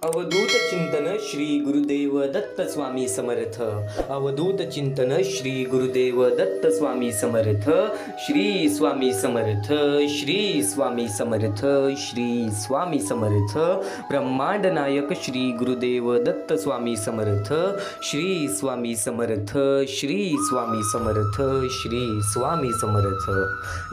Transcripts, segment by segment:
अवधूत चिंतन श्री गुरुदेव दत्त स्वामी समर्थ। अवधूत चिंतन श्री गुरुदेव दत्त स्वामी समर्थ। श्री स्वामी समर्थ, श्री स्वामी समर्थ, श्री स्वामी समर्थ। ब्रह्मांड नायक श्री गुरुदेव दत्त स्वामी समर्थ। श्री स्वामी समर्थ, श्री स्वामी समर्थ, श्री स्वामी समर्थ।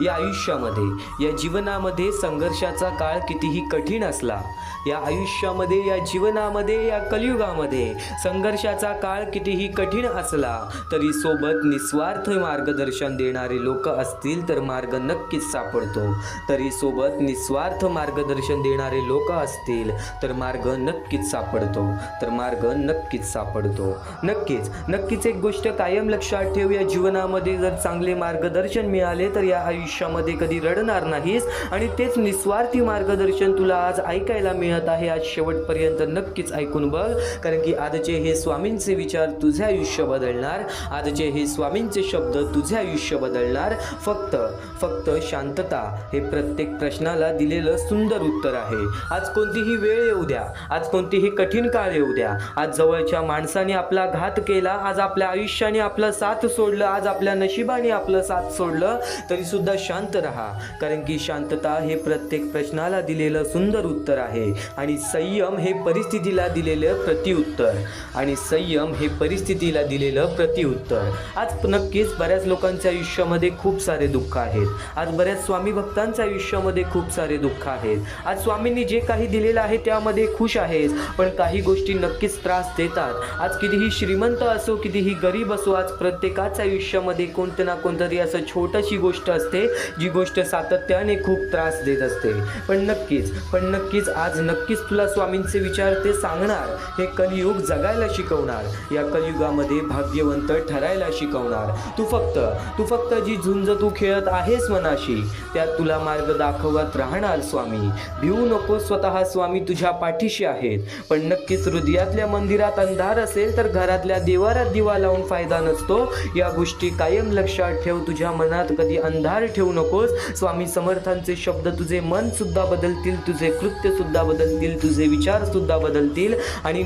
या आयुष्यामध्ये, या जीवनामध्ये संघर्षाचा काळ कितीही कठीण असला, या आयुष्यामध्ये, या जीवनामध्ये, या कलियुगामध्ये संघर्षाचा काळ कितीही कठीण असला तरी सोबत निस्वार्थ मार्गदर्शन देणारे लोक असतील तर मार्ग नक्कीच सापडतो। तरी सोबत निस्वार्थ मार्गदर्शन देणारे लोक असतील तर मार्ग नक्कीच सापडतो, तर मार्ग नक्कीच सापडतो। नक्कीच एक गोष्ट कायम लक्षात ठेव, या जीवनामध्ये जर चांगले मार्गदर्शन मिळाले तर या आयुष्यामध्ये कधी रडणार नाहीस आणि तेच निस्वार्थी मार्गदर्शन तुला आज ऐकायला मिळत आहे। आज शेवटपर्यंत नक्कीच ऐकून बघ, कारण की आजचे हे स्वामींचे विचार तुझे आयुष्य बदलणार, आजचे हे स्वामींचे शब्द तुझे आयुष्य बदलणार। फक्त शांतता हे प्रत्येक प्रश्नाला दिलेलं सुंदर उत्तर आहे। आज कोणतीही वेळ येऊ द्या, आज कोणतीही कठीण काळ येऊ द्या, आज जवळच्या माणसाने आपला घात केला, आज आपल्या आयुष्याने आपलं साथ सोडलं, आज आपल्या नशिबाने आपलं साथ सोडलं, तरी सुद्धा शांत राहा, कारण की शांतता हे प्रत्येक प्रश्नाला दिलेलं सुंदर उत्तर आहे। आणि संयम हे परिस्थितीला दिलेलं प्रतिउत्तर, आणि संयम हे परिस्थितीला दिलेलं प्रतिउत्तर। आज नक्कीच बऱ्याच लोकांच्या आयुष्यामध्ये खूप सारे दुःख आहेत, आज बऱ्याच स्वामी भक्तांच्या आयुष्यामध्ये खूप सारे दुःख आहेत। आज स्वामींनी जे काही दिलेलं आहे त्यामध्ये खुश आहेस, पण काही गोष्टी नक्कीच त्रास देतात। आज कितीही श्रीमंत असो, कितीही गरीब असो, आज प्रत्येकाच्या आयुष्यामध्ये कोणतं ना कोणतरी असं छोटीशी गोष्ट असते जी गोष्ट सातत्याने खूप त्रास देत असते। पण नक्कीच आज नक्कीच तुला स्वामींचे विचार ते सांगणार, हे कलियुग जगायला शिकवणार, या कलियुगामध्ये भाग्यवंत ठरायला शिकवणार। तू फक्त जी झुंज तू खेळत आहेस मनाशी, त्यात तुला मार्ग दाखवत राहणार स्वामी। भिवू नको, स्वतः स्वामी तुझ्या पाठीशी आहेत। पण नक्कीच हृदयातल्या मंदिरात अंधार असेल तर घरातल्या देवारात दिवा लावून फायदा नसतो, या गोष्टी कायम लक्षात ठेव। तुझ्या मनात कधी अंधार ठेवू नकोस। स्वामी समर्थांचे शब्द तुझे मन सुद्धा बदलतील, तुझे कृत्य सुद्धा बदलतील, तुझे विचार सुद्धा बदलतील। आणि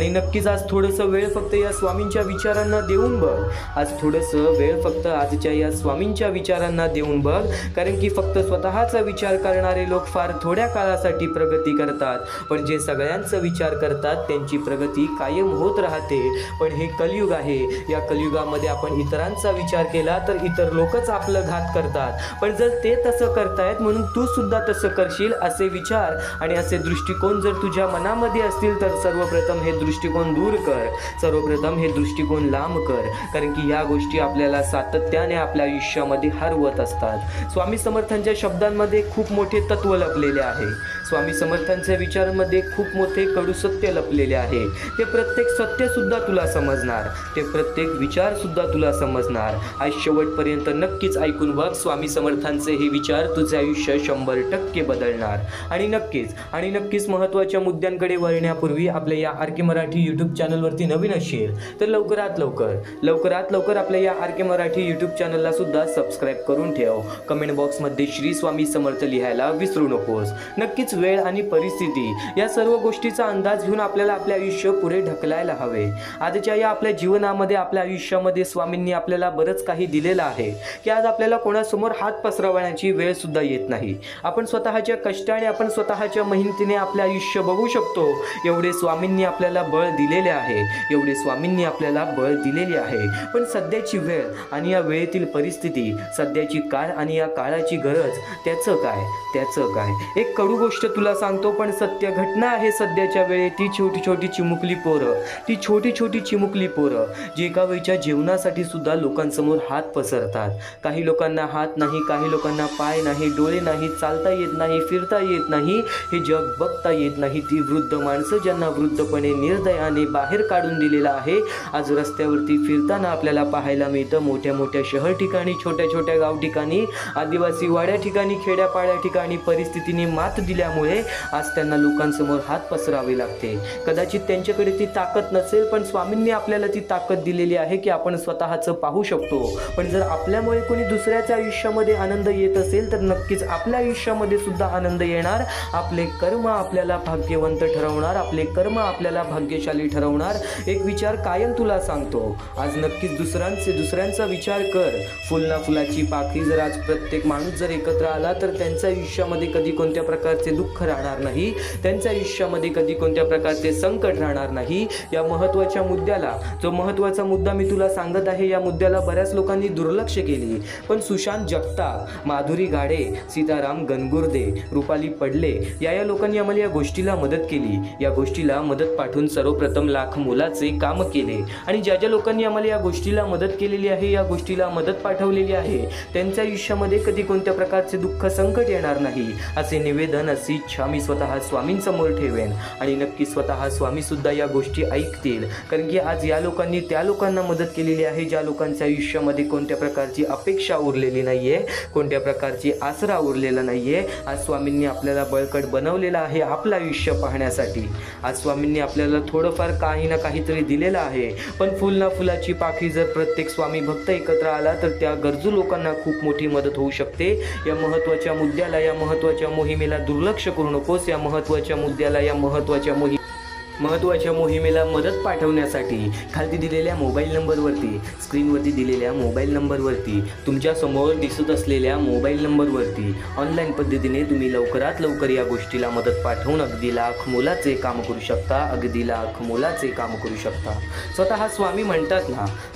नक्कीच आज थोडंसं वेळ फक्त या स्वामींच्या विचारांना देऊन बघ, आज थोडंसं वेळ फक्त आजच्या या स्वामींच्या विचारांना देऊन बघ, कारण की फक्त स्वतःचा विचार करणारे लोक फार थोड्या काळासाठी प्रगती करतात, पण जे सगळ्यांचा विचार करतात त्यांची प्रगती कायम होत राहते। पण हे कलियुग आहे, या कलियुगामध्ये आपण इतरांचा विचार केला तर इतर लोकच आपलं घात करतात, पण जर ते तसं करतायत म्हणून तू सुद्धा तसं करशील असे विचार आणि असे दृष्टिकोन जर तुझ्या मनामध्ये असतील तर सर्वप्रथम हे दृष्टिकोन दूर कर, सर्वप्रथम हे दृष्टिकोन लांब कर, कारण की या गोष्टी आपल्याला सातत्याने आपल्या आयुष्यामध्ये हरवत असतात। स्वामी समर्थांच्या शब्दांमध्ये खूप मोठे तत्व लपलेले आहे, स्वामी समर्थांच्या विचारांमध्ये खूप मोठे कडू सत्य लपलेले आहे। ते प्रत्येक सत्य सुद्धा तुला समजणार, ते प्रत्येक विचार सुद्धा तुला समजणार। आज शेवटपर्यंत नक्कीच ऐकून बघ, स्वामी समर्थांचे हे विचार तुझे आयुष्य 100% बदलणार। आणि नक्कीच महत्त्वाच्या मुद्द्यांकडे वळण्यापूर्वी आपल्या या आर के मराठी यूट्यूब चॅनलवरती नवीन असेल तर लवकरात लवकर आपल्या या आर के मराठी यूट्यूब चॅनलला सुद्धा सबस्क्राईब करून ठेव। कमेंट बॉक्समध्ये श्री स्वामी समर्थ लिहायला विसरू नकोस। नक्कीच वेळ आणि परिस्थिती या सर्व गोष्टीचा अंदाज घेऊन आपल्याला आपले आयुष्य पुढे ढकलायला हवे। आजच्या या आपल्या जीवनामध्ये, आपल्या आयुष्यामध्ये स्वामींनी आपल्याला बरंच काही दिलेलं आहे की आज आपल्याला कोणासमोर हात पसरवण्याची वेळ सुद्धा येत नाही। आपण स्वतःच्या कष्टाने, आपण स्वतःच्या मेहनतीने आपले आयुष्य बघू शकतो, एवढे स्वामींनी आपल्याला बळ दिलेले आहे, एवढे स्वामींनी आपल्याला बळ दिलेले आहे। पण सध्याची वेळ आणि या वेळेतील परिस्थिती, सध्याची काळ आणि या काळाची गरज, त्याचं काय? एक कडू गोष्ट तुला सांगतो पण सत्य घटना आहे सध्याच्या वेळेत। ती छोटी छोटी चिमुकली पोरं जी एका वेळच्या जेवणासाठी सुद्धा लोकांसमोर हात पसरतात। काही लोकांना हात नाही, काही लोकांना पाय नाही, डोळे नाही, चालता येत नाही, फिरता येत नाही, हे जग बघता येत नाही। ती वृद्ध माणसं ज्यांना वृद्धपणे निर्दयाने बाहेर काढून दिलेला आहे, आज रस्त्यावरती फिरताना आपल्याला पाहायला मिळतं। मोठ्या शहर ठिकाणी, छोट्या गाव ठिकाणी, आदिवासी वाड्या ठिकाणी, खेड्यापाड्या ठिकाणी परिस्थितीने मात दिल्यामुळे नसल्यामुळे आज त्यांना लोकांसमोर हात पसरावे लागते. कदाचित त्यांच्याकडे ती ताकद नसेल, पण स्वामींनी आपल्याला ती ताकद दिलेली आहे की आपण स्वतःचं पाहू शकतो. पण जर आपल्यामुळे कोणी दुसऱ्याच्या आयुष्यामध्ये आनंद येत असेल तर नक्कीच आपल्या आयुष्यामध्ये सुद्धा आनंद येणार. आपले कर्म आपल्याला भाग्यवंत ठरवणार, आपले कर्म आपल्याला भाग्यशाली ठरवणार. एक विचार कायम तुला सांगतो, आज नक्कीच दुसऱ्यांचा विचार कर. फुल ना फुलाची पाकळी. जर आज प्रत्येक माणूस जर एकत्र आला तर त्यांच्या आयुष्यामध्ये कधी कोणत्या प्रकारचे दुःख राहणार नाही, त्यांच्या आयुष्यामध्ये कधी कोणत्या प्रकारचे संकट राहणार नाही. या महत्त्वाच्या मुद्द्याला, जो महत्त्वाचा मुद्दा मी तुला सांगत आहे, या मुद्द्याला बऱ्याच लोकांनी दुर्लक्ष केली. पण सुशांत जगताप, माधुरी गाडे, सीताराम गणगुर्दे, रुपाली पडले या लोकांनी आम्हाला या गोष्टीला मदत केली. या गोष्टीला मदत पाठवून सर्वप्रथम लाख मोलाचे काम केले. आणि ज्या लोकांनी आम्हाला या गोष्टीला मदत केलेली आहे, या गोष्टीला मदत पाठवलेली आहे, त्यांच्या आयुष्यामध्ये कधी कोणत्या प्रकारचे दुःख संकट येणार नाही, असे निवेदन, अशी इच्छा मी स्वतः स्वामींसमोर ठेवेन. आणि नक्की स्वतः स्वामी सुद्धा या गोष्टी ऐकतील. कारण की आज या लोकांनी त्या लोकांना मदत केलेली आहे ज्या लोकांच्या आयुष्यामध्ये कोणत्या प्रकारची अपेक्षा उरलेली नाहीये, कोणत्या प्रकारची आसरा उरलेला नाहीये. आज स्वामींनी आपल्याला बळकट बनवलेलं आहे आपलं आयुष्य पाहण्यासाठी. आज स्वामींनी आपल्याला थोडंफार काही ना काहीतरी दिलेलं आहे. पण फुल ना फुलाची पाकळी जर प्रत्येक स्वामी भक्त एकत्र आला तर त्या गरजू लोकांना खूप मोठी मदत होऊ शकते. या महत्त्वाच्या मुद्द्याला, या महत्त्वाच्या मोहिमेला दुर्लक्ष करू नकोस. या महत्त्वाच्या मुद्द्याला, या महत्त्वाच्या मोहिमेला मदत पाठवण्यासाठी खाली दिलेल्या मोबाईल नंबरवरती, स्क्रीनवरती दिलेल्या मोबाईल नंबरवरती, तुमच्या समोर दिसत असलेल्या मोबाईल नंबरवरती ऑनलाईन पद्धतीने तुम्ही लवकरात लवकर या गोष्टीला मदत पाठवून अगदी लाख मोलाचे काम करू शकता. अगदी लाख मोलाचे काम करू शकता.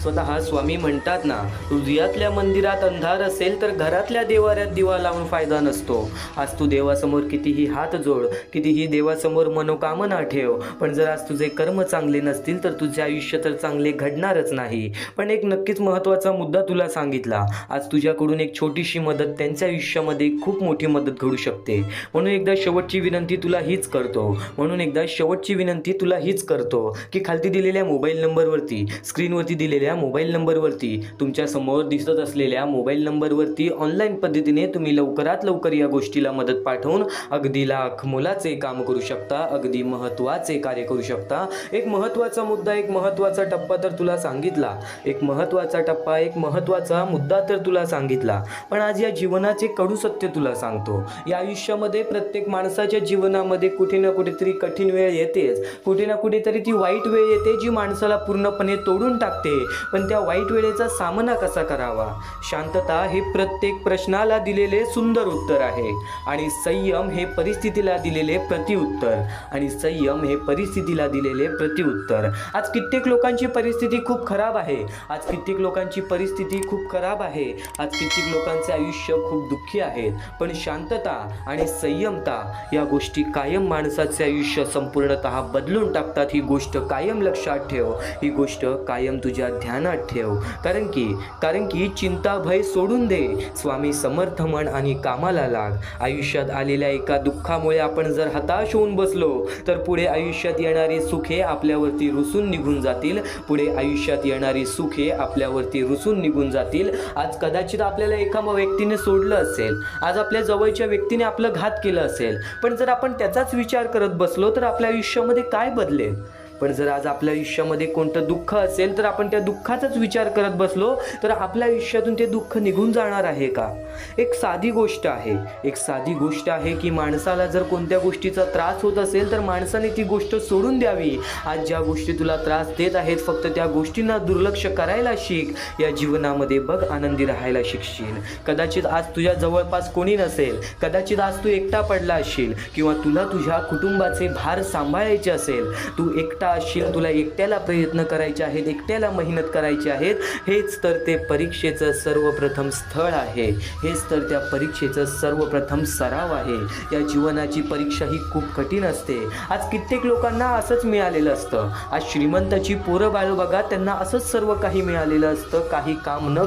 स्वतः स्वामी म्हणतात ना, हृदयातल्या मंदिरात अंधार असेल तर घरातल्या देवाऱ्यात दिवा लावून फायदा नसतो. आज तू देवासमोर कितीही हात जोड, कितीही देवासमोर मनोकामना ठेव, पण जर आज तुझे कर्म चांगले नसतील तर तुझे आयुष्य तर चांगले घडणारच नाही. पण एक नक्कीच महत्त्वाचा मुद्दा तुला सांगितला. आज तुझ्याकडून एक छोटीशी मदत त्यांच्या आयुष्यामध्ये खूप मोठी मदत घडू शकते. म्हणून एकदा शेवटची विनंती तुला हीच करतो की खालती दिलेल्या मोबाईल नंबरवरती, स्क्रीनवरती दिलेल्या मोबाईल नंबरवरती, तुमच्या समोर दिसत असलेल्या मोबाईल नंबरवरती ऑनलाईन पद्धतीने तुम्ही लवकरात लवकर या गोष्टीला मदत पाठवून अगदी लाख मोलाचे काम करू शकता. अगदी महत्त्वाचे कार्य करू शकता. एक महत्त्वाचा मुद्दा, एक महत्त्वाचा टप्पा तर तुला सांगितला, एक महत्त्वाचा मुद्दा तर तुला सांगितला. पण आज या जीवनाचे कडू सत्य तुला सांगतो. या आयुष्यामध्ये प्रत्येक माणसाच्या जीवनामध्ये कुठे ना कुठेतरी कठीण वेळ येतेच, कुठे ना कुठेतरी ती वाईट वेळ येते जी माणसाला पूर्णपणे तोडून टाकते. पण त्या वाईट वेळेचा सामना कसा करावा? शांतता हे प्रत्येक प्रश्नाला दिलेले सुंदर उत्तर आहे. आणि संयम हे परिस्थितीला दिलेले प्रतिउत्तर. आज कित्येक लोकांची परिस्थिती खूप खराब आहे. आज कित्येक लोकांचे आयुष्य खूप दुःखी आहेत. पण शांतता आणि संयमता या गोष्टी कायम माणसाचे आयुष्य संपूर्णतः बदलून टाकतात. ही गोष्ट कायम लक्षात ठेव, ही गोष्ट कायम तुझ्या ध्यानात ठेव. कारण की चिंता भय सोडून दे, स्वामी समर्थ म्हण आणि कामाला लाग. आयुष्यात आलेल्या एका दुःखामुळे आपण जर हताश होऊन बसलो तर पुढे आयुष्यात येणारी सुखे आपल्यावरती रुसून निघून जातील. आज कदाचित आपल्याला एका व्यक्तीने सोडलं असेल, आज आपल्या जवळच्या व्यक्तीने आपलं घात केलं असेल, पण जर आपण त्याचाच विचार करत बसलो तर आपल्या आयुष्यामध्ये काय बदलेल? पण जर आज आपल्या आयुष्यामध्ये कोणतं दुःख असेल तर आपण त्या दुःखाचाच विचार करत बसलो तर आपल्या आयुष्यातून ते दुःख निघून जाणार आहे का? एक साधी गोष्ट आहे की माणसाला जर कोणत्या गोष्टीचा त्रास होत असेल तर माणसाने ती गोष्ट सोडून द्यावी. आज ज्या गोष्टी तुला त्रास देत आहेत फक्त त्या गोष्टींना दुर्लक्ष करायला शिक. या जीवनामध्ये बघ आनंदी राहायला शिकशील. कदाचित आज तुझ्या जवळपास कोणी नसेल, कदाचित आज तू एकटा पडला असशील किंवा तुला तुझ्या कुटुंबाचे भार सांभाळायचे असेल, तू एकटा असशील, तुला एकट्याला प्रयत्न करायचे आहेत, एकट्याला मेहनत करायची आहेत. हेच तर ते परीक्षेचं सर्वप्रथम स्थळ आहे, हेच तर त्या परीक्षेचं सर्वप्रथम सराव आहे. या जीवनाची परीक्षा ही खूप कठीण असते. आज कित्येक लोकांना असंच मिळालेलं असतं. आज श्रीमंताची पोरं बाळं बघा, त्यांना असंच सर्व काही मिळालेलं असतं, काही काम न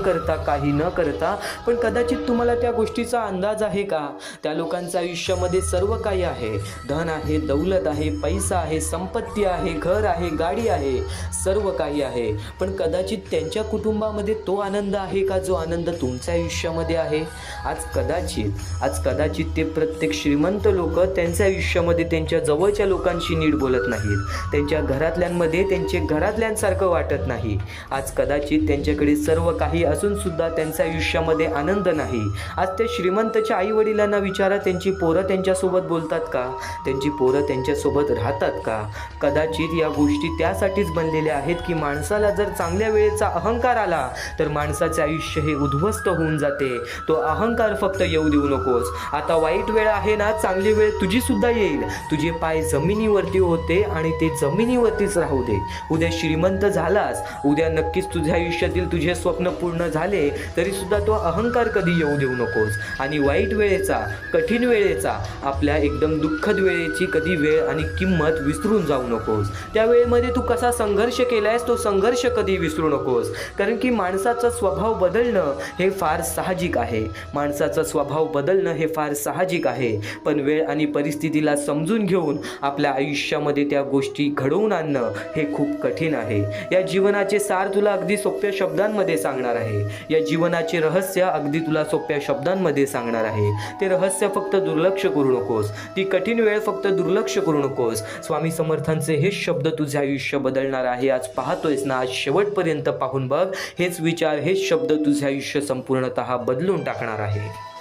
करता. पण कदाचित तुम्हाला त्या गोष्टीचा अंदाज आहे का? त्या लोकांच्या आयुष्यामध्ये सर्व काही आहे, धन आहे, दौलत आहे, पैसा आहे, संपत्ती आहे, घर आहे, गाडी आहे, सर्व काही आहे, पण कदाचित त्यांच्या कुटुंबामध्ये तो आनंद आहे का जो आनंद तुमच्या आयुष्यामध्ये आहे? आज कदाचित ते प्रत्येक श्रीमंत लोक त्यांच्या आयुष्यामध्ये त्यांच्या जवळच्या लोकांशी नीट बोलत नाहीत, त्यांच्या घरातल्यांमध्ये त्यांचे घरातल्यांसारखं वाटत नाही. आज कदाचित त्यांच्याकडे सर्व काही असून सुद्धा त्यांच्या आयुष्यामध्ये आनंद नाही. आज त्या श्रीमंतच्या आई वडिलांना विचारा, त्यांची पोरं त्यांच्यासोबत बोलतात का? त्यांची पोरं त्यांच्यासोबत राहतात का? कदाचित या गोष्टी त्यासाठीच बनलेल्या आहेत की माणसाला जर चांगल्या वेळेचा अहंकार आला तर माणसाचे आयुष्य हे उद्ध्वस्त होऊन जाते. तो अहंकार फक्त येऊ देऊ नकोस. आता वाईट वेळ आहे ना, चांगली वेळ तुझी सुद्धा येईल. तुझे पाय जमिनीवरती होते आणि ते जमिनीवरतीच राहू दे. उद्या श्रीमंत झालास, उद्या नक्कीच तुझ्या आयुष्यातील तुझे स्वप्न पूर्ण झाले तरी सुद्धा तो अहंकार कधी येऊ देऊ नकोस. आणि वाईट वेळेचा, कठीण वेळेचा, आपल्या एकदम दुःखद वेळेची कधी वेळ आणि किंमत विसरून जाऊ नकोस. त्या वेळेमध्ये तू कसा संघर्ष केलायस तो संघर्ष कधी विसरू नकोस. कारण की माणसाचा स्वभाव बदलणं हे फार साहजिक आहे. माणसाचा स्वभाव बदलणं हे फार साहजिक आहे. पण वेळ आणि परिस्थितीला समजून घेऊन आपल्या आयुष्यामध्ये त्या गोष्टी घडवून आणणं हे खूप कठीण आहे. या जीवनाचे सार तुला अगदी सोप्या शब्दांमध्ये सांगणार आहे. या जीवनाचे रहस्य अगदी तुला सोप्या शब्दांमध्ये सांगणार आहे. ते रहस्य फक्त दुर्लक्ष करू नकोस. ती कठीण वेळ फक्त दुर्लक्ष करू नकोस. स्वामी समर्थांचे हेच शब्द तुझे आयुष्य बदलणार आहे. आज पाहतोयस ना, आज शेवटपर्यंत पाहून बघ. हेच विचार, हेच शब्द तुझे आयुष्य संपूर्णतः बदलून टाकणार आहे.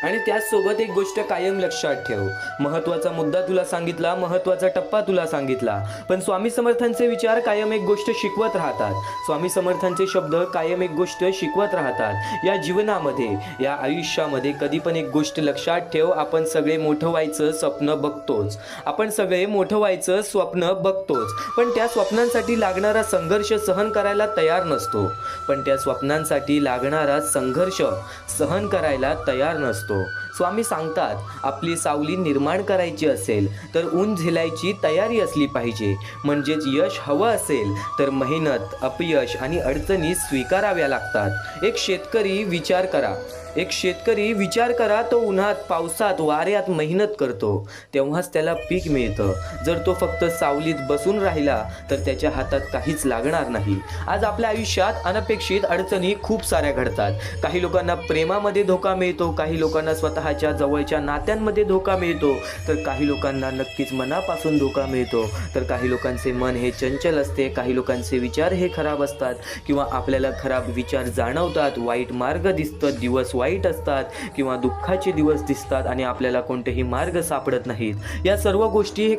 आणि त्याचसोबत एक गोष्ट कायम लक्षात ठेव. महत्त्वाचा मुद्दा तुला सांगितला, महत्त्वाचा टप्पा तुला सांगितला, पण स्वामी समर्थांचे विचार कायम एक गोष्ट शिकवत राहतात. स्वामी समर्थांचे शब्द कायम एक गोष्ट शिकवत राहतात. या जीवनामध्ये, या आयुष्यामध्ये कधी पण एक गोष्ट लक्षात ठेव. आपण सगळे मोठं व्हायचं स्वप्न बघतोच. आपण सगळे मोठं व्हायचं स्वप्न बघतोच, पण त्या स्वप्नांसाठी लागणारा संघर्ष सहन करायला तयार नसतो. सहन करायला तयार नसतो. स्वामी सांगतात, आपली सावली निर्माण करायची असेल तर ऊन झेलायची तयारी असली पाहिजे. म्हणजेच यश हवं असेल तर मेहनत, अपयश आणि अडचणी स्वीकाराव्या लागतात. एक शेतकरी विचार करा, तो उन्हात, पावसात, वाऱ्यात मेहनत करतो तेव्हाच त्याला पीक मिळतं. जर तो फक्त सावलीत बसून राहिला तर त्याच्या हातात काहीच लागणार नाही. आज आपल्या आयुष्यात अनपेक्षित अडचणी खूप साऱ्या घडतात. काही लोकांना प्रेमामध्ये धोका मिळतो, काही लोकांना स्वतःच्या जवळच्या नात्यांमध्ये धोका मिळतो, तर काही लोकांना नक्कीच मनापासून धोका मिळतो. तर काही लोकांचे मन हे चंचल असते, काही लोकांचे विचार हे खराब असतात किंवा आपल्याला खराब विचार जाणवतात, वाईट मार्ग दिसतात, दिवस वाईट असतात किंवा दुःखाचे दिवस दिसतात आणि आपल्याला कोणतेही मार्ग सापडत नाहीत. या सर्व गोष्टी हे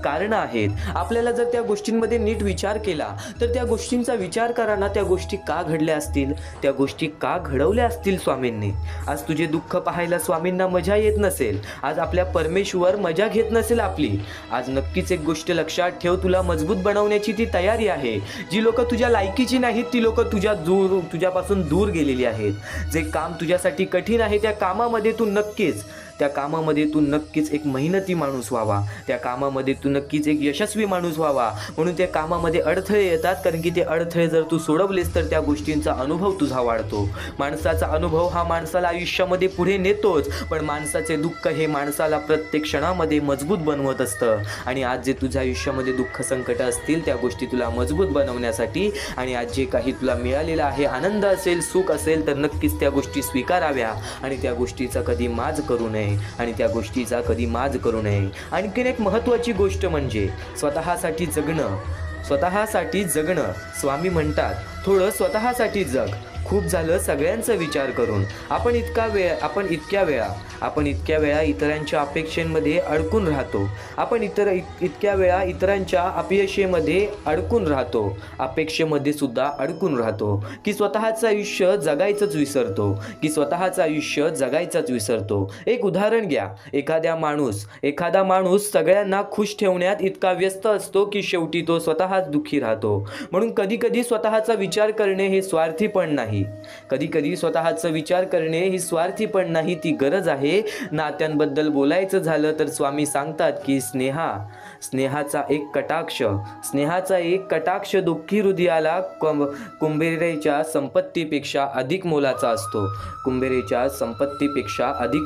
कारण आहेत. आपल्याला जर त्या गोष्टींमध्ये नीट विचार केला तर त्या गोष्टींचा विचार करा ना, त्या गोष्टी का घडल्या असतील, त्या गोष्टी का घडवल्या असतील स्वामींनी. आज तुझे दुःख पाहायला स्वामींना मजा येत नसेल, आज आपल्या परमेश्वर मजा घेत नसेल आपली. आज नक्कीच एक गोष्ट लक्षात ठेव, तुला मजबूत बनवण्याची ती तयारी आहे. जी लोक तुझ्या लायकीची नाहीत ती लोक तुझ्यापासून दूर गेलेली आहेत. जे काम तुझ्यासाठी कठीण आहे त्या कामामध्ये तू नक्कीच एक मेहनती माणूस व्हावा. त्या कामामध्ये तू नक्कीच एक यशस्वी माणूस व्हावा. म्हणून त्या कामामध्ये अडथळे येतात, कारण की ते अडथळे जर तू सोडवलेस तर त्या गोष्टींचा अनुभव तुझा वाढतो. माणसाचा अनुभव हा माणसाला आयुष्यामध्ये पुढे नेतोच, पण माणसाचे दुःख हे माणसाला प्रत्येक क्षणामध्ये मजबूत बनवत असतं. आणि आज जे तुझ्या आयुष्यामध्ये दुःख संकट असतील त्या गोष्टी तुला मजबूत बनवण्यासाठी आणि आज जे काही तुला मिळालेलं आहे, आनंद असेल, सुख असेल, तर नक्कीच त्या गोष्टी स्वीकाराव्या आणि त्या गोष्टीचा कधी माज करू नये. आणखीन एक महत्त्वाची गोष्ट म्हणजे स्वतःसाठी जगणं. स्वामी म्हणतात, थोडं स्वतःसाठी जग. खूप झालं सगळ्यांचा विचार करून. आपण इतक्या वेळा इतरांच्या अपेक्षेमध्ये अडकून राहतो. इतक्या वेळा इतरांच्या अपयशामध्ये अडकून राहतो, अपेक्षेमध्ये सुद्धा अडकून राहतो की स्वतःचं आयुष्य जगायचंच विसरतो. एक उदाहरण घ्या. एखादा माणूस सगळ्यांना खुश ठेवण्यात इतका व्यस्त असतो की शेवटी तो स्वतःच दुःखी राहतो. म्हणून कधी स्वतःचा विचार करणे हे स्वार्थीपण नाही. स्वतःचा विचार करणे ही स्वार्थीपण नाही, ती गरज आहे. नात्यांबद्दल बोलायचं झालं तर स्वामी सांगतात की स्नेहाचा एक कटाक्ष दुःखी हृदयाला कुंभेरेच्या संपत्तीपेक्षा अधिक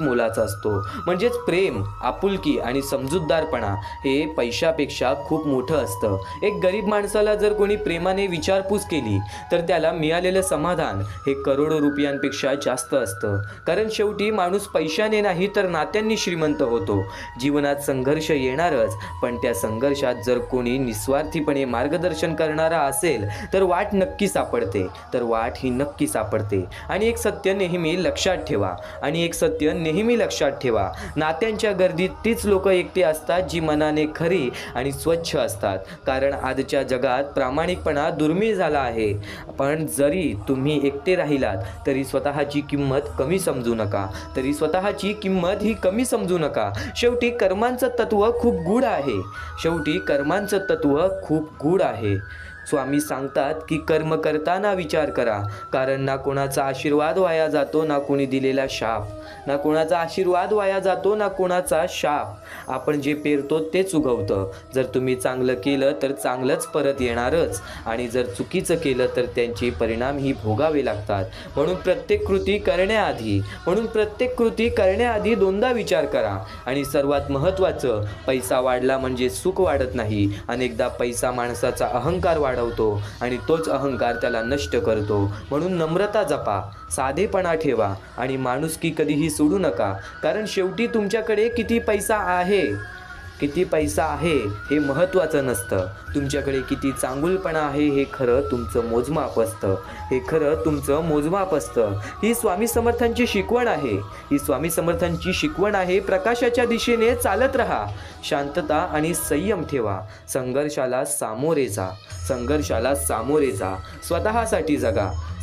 मोलाचा असतो. म्हणजेच प्रेम, आपुलकी आणि समजूतदारपणा हे पैशापेक्षा खूप मोठं असतं. एक गरीब माणसाला जर कोणी प्रेमाने विचारपूस केली तर त्याला मिळालेलं समाधान हे करोडो रुपयांपेक्षा जास्त असतं. कारण शेवटी माणूस पैशाने नाही तर नात्यांनी श्रीमंत होतो. जीवनात संघर्ष येणारच, पण त्या संघर्षात जर कोणी निस्वार्थीपणे मार्गदर्शन करणारा असेल तर वाट ही नक्की सापडते. आणि एक सत्य नेहमी लक्षात ठेवा, नात्यांच्या गर्दीत तीच लोक एकटी असतात जी मनाने खरी आणि स्वच्छ असतात. कारण आजच्या जगात प्रामाणिकपणा दुर्मिळ झाला आहे. पण जरी तुम्ही एकटे राहिलात तरी स्वतःची किंमत कमी समजू नका. शेवटी कर्मांचं तत्व खूप गूढ आहे. स्वामी सांगतात की कर्म करताना विचार करा, कारण ना कोणाचा आशीर्वाद वाया जातो ना कोणी दिलेला शाप. आपण जे पेरतो तेच उगवतं. जर तुम्ही चांगलं केलं तर चांगलंच परत येणारच, आणि जर चुकीचं केलं तर त्यांचे परिणाम ही भोगावे लागतात. म्हणून प्रत्येक कृती करण्याआधी दोनदा विचार करा. आणि सर्वात महत्त्वाचं, पैसा वाढला म्हणजे सुख वाढत नाही. अनेकदा पैसा माणसाचा अहंकार वाढवतो आणि तोच अहंकार त्याला नष्ट करतो. म्हणून नम्रता जपा, साधेपणा ठेवा आणि माणुसकी कधीही सोडू नका. कारण शेवटी तुमच्याकडे किती पैसा आहे हे महत्त्वाचं नसतं. तुमच्याकडे किती चांगुलपणा आहे हे खरं तुमचं मोजमाप असतं. ही स्वामी समर्थांची शिकवण आहे. प्रकाशाच्या दिशेने चालत राहा. शांतता आणि संयम ठेवा. संघर्षाला सामोरे जा.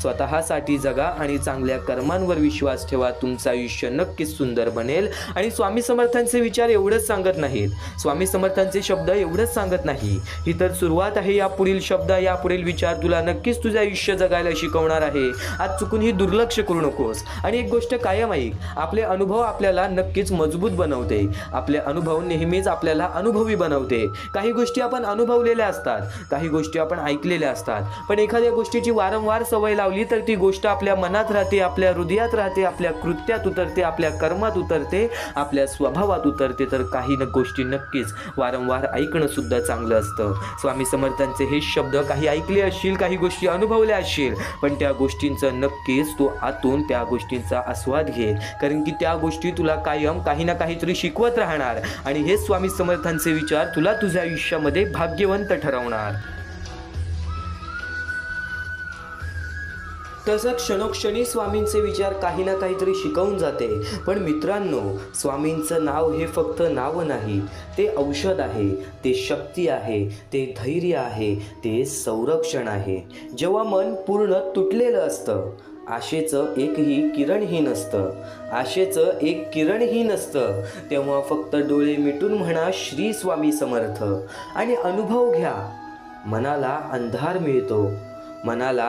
स्वतःसाठी जगा आणि चांगल्या कर्मांवर विश्वास ठेवा. तुमचं आयुष्य नक्कीच सुंदर बनेल. आणि स्वामी समर्थांचे विचार एवढंच सांगत नाहीत, स्वामी समर्थांचे शब्द एवढंच सांगत नाही. ही तर सुरुवात आहे. यापुढील विचार तुला नक्कीच तुझं आयुष्य जगायला शिकवणार आहे. आज चुकूनही दुर्लक्ष करू नकोस. आणि एक गोष्ट कायम ऐक, आपले अनुभव आपल्याला नक्कीच मजबूत बनवते. आपले अनुभव नेहमीच आपल्याला अनुभवी बनवते. काही गोष्टी आपण अनुभवलेल्या असतात, काही गोष्टी आपण ऐकलेल्या असतात, पण एखाद्या गोष्टीची वारंवार सवय लावली तर ती गोष्ट आपल्या मनात राहते, आपल्या हृदयात राहते, आपल्या कृत्यात उतरते, आपल्या कर्मात उतरते, आपल्या स्वभावात उतरते. तर काही गोष्टी नक्कीच वारंवार ऐकणं सुद्धा चांगलं असतं. स्वामी समर्थांचे हे शब्द काही ऐकले असशील, काही गोष्टी अनुभवल्या असशील, पण त्या गोष्टींचं नक्कीच तू आतून त्या गोष्टींचा आस्वाद घे. कारण की त्या गोष्टी तुला कायम काही ना काहीतरी शिकवत राहणार. आणि हे स्वामी समर्थांचे विचार तुला तुझ्या आयुष्यामध्ये भाग्यवंत ठरवणार. तसं क्षणोक्षणी स्वामींचे विचार काही ना काहीतरी शिकवून जाते. पण मित्रांनो, स्वामींचं नाव हे फक्त नाव नाही, ते औषध आहे, ते शक्ती आहे, ते धैर्य आहे, ते संरक्षण आहे. जेव्हा मन पूर्ण तुटलेलं असतं, आशेचं एक किरणही नसतं, तेव्हा फक्त डोळे मिटून म्हणा श्री स्वामी समर्थ आणि अनुभव घ्या. मनाला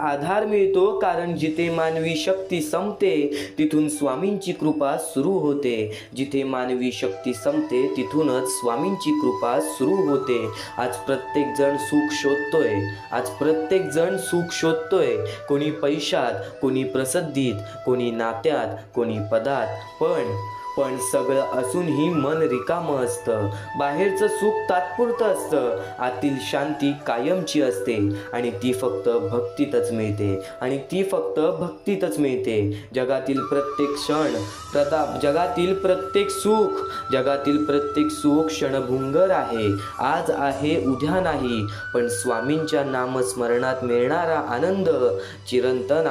आधार मिळतो. कारण जिथे मानवी शक्ती संपते तिथून स्वामींची कृपा सुरू होते. तिथूनच स्वामींची कृपा सुरू होते. आज प्रत्येक जण सुख शोधतोय. कोणी पैशात, कोणी प्रसिद्धीत, कोणी नात्यात, कोणी पदात. पण सगळं असूनही मन रिकामं असतं. बाहेरचं सुख तात्पुरतं असतं, आतील शांती कायमची असते. आणि ती फक्त भक्तीतच मिळते. जगातील प्रत्येक सुख क्षणभंगुर आहे. आज आहे, उद्या नाही. पण स्वामींच्या नामस्मरणात मिळणारा आनंद चिरंतन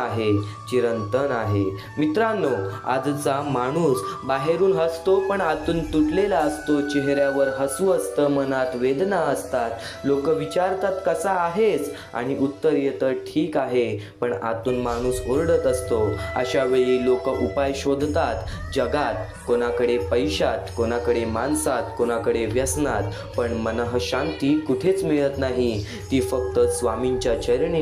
आहे. मित्रांनो, आजचा माणूस बाहेरून हसतो पण आतून तुटलेला असतो. चेहऱ्यावर हसू असतं, मनात वेदना असतात. लोक विचारतात कसा आहेस आणि उत्तर येतं ठीक आहे, पण आतून माणूस ओरडत असतो. अशा वेळी लोक उपाय शोधतात जगात, कोणाकडे पैशात, कोणाकडे माणसात, कोणाकडे व्यसनात. पण मनःशांती कुठेच मिळत नाही. ती फक्त स्वामींच्या चरणी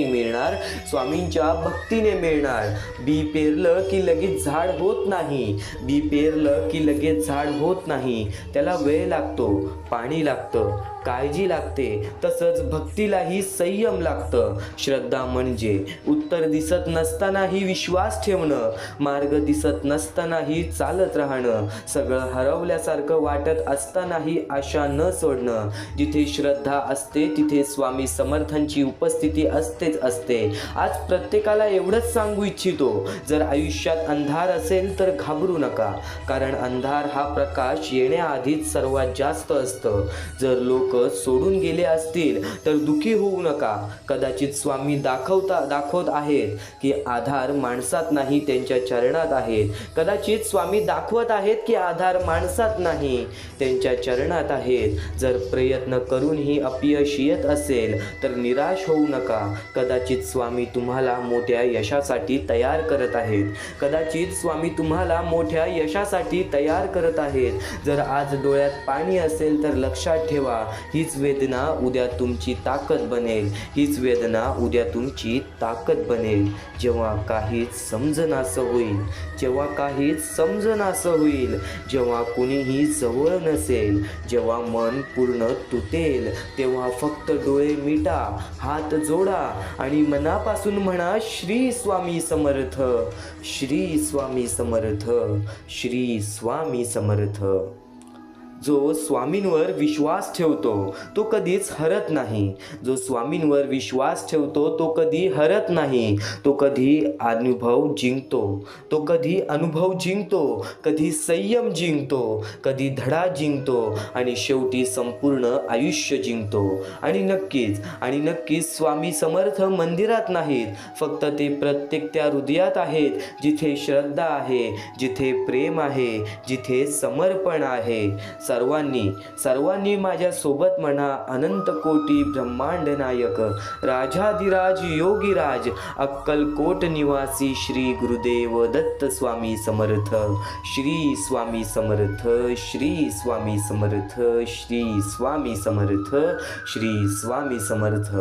मिळणार, स्वामींच्या भक्तीने मिळणार. बी पेरलं की लगेच लगेच झाड होत नाही. बी पेरलं की लगेच झाड होत नाही. त्याला वेळ लागतो, पाणी लागतं, काळजी लागते. तसंच भक्तीलाही संयम लागतं. श्रद्धा म्हणजे उत्तर दिसत नसतानाही विश्वास ठेवणं, मार्ग दिसत नसतानाही चालत राहणं, सगळं हरवल्यासारखं वाटत असतानाही आशा न सोडणं. जिथे श्रद्धा असते तिथे स्वामी समर्थांची उपस्थिती असतेच असते. आज प्रत्येकाला एवढंच सांगू इच्छितो, जर आयुष्यात अंधार असेल तर घाबरू नका, कारण अंधार हा प्रकाश येण्याआधीच सर्वात जास्त असतं. जर लोक सोडून गेले असतील तर दुखी होऊ नका. कदाचित स्वामी दाखवत आहेत की आधार माणसात नाही, त्यांच्या चरणात आहेत. कदाचित स्वामी दाखवत आहेत की आधार माणसात नाही, त्यांच्या चरणात आहेत. जर प्रयत्न करूनही अपयश येत असेल तर निराश होऊ नका. कदाचित स्वामी तुम्हाला मोठ्या यशासाठी तयार करत आहेत. कदाचित स्वामी तुम्हाला मोठ्या यशासाठी तयार करत आहेत. जर आज डोळ्यात पाणी असेल तर लक्षात ठेवा, हीच वेदना उद्या तुमची ताकद बनेल. हीच वेदना उद्या तुमची ताकद बनेल. जेव्हा काहीच समजनासं होईल, जेव्हा काहीच समजनासं होईल, जेव्हा कुणीही जवळ नसेल, जेव्हा मन पूर्ण तुटेल, तेव्हा फक्त डोळे मिटा, हात जोडा आणि मनापासून म्हणा, श्री स्वामी समर्थ, श्री स्वामी समर्थ, श्री स्वामी समर्थ. जो स्वामींवर विश्वास ठेवतो तो कधीच हरत नाही. जो स्वामींवर विश्वास ठेवतो तो कधी हरत नाही. तो कधी अनुभव जिंकतो, तो कधी अनुभव जिंकतो, कधी संयम जिंकतो, कधी धडा जिंकतो आणि शेवटी संपूर्ण आयुष्य जिंकतो. आणि नक्कीच स्वामी समर्थ मंदिरात नाहीत, फक्त ते प्रत्येक त्या हृदयात आहेत जिथे श्रद्धा आहे, जिथे प्रेम आहे, जिथे समर्पण आहे. सर्वांनी माझ्या सोबत म्हणा, अनंत कोटी ब्रह्मांड नायक, राजाधिराज योगीराज, अक्कलकोट निवासी श्री गुरुदेव दत्त स्वामी समर्थ. श्री स्वामी समर्थ, श्री स्वामी समर्थ, श्री स्वामी समर्थ, श्री स्वामी समर्थ.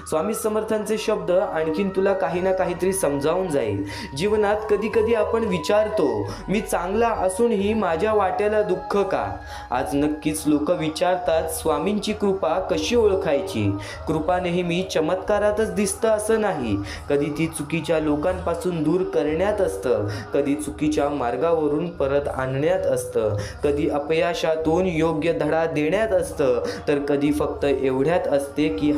स्वामी समर्थांचे शब्द आणखीन तुला काही ना काहीतरी समजावून जाईल. जीवनात कधी कधी आपण विचारतो, मी चांगला असूनही माझ्या वाट्याला दुःख का? आज नक्कीच लोक विचारतात, स्वामींची कृपा कशी ओळखायची? कृपा नेहमी चमत्कारातच दिसतं असं नाही. कधी ती चुकीच्या लोकांपासून दूर करण्यात असतं, कधी चुकीच्या मार्गावरून परत आणण्यात असतं, कधी अपयशातून योग्य धडा देण्यात असतं, तर कधी फक्त एवढ्यात असते की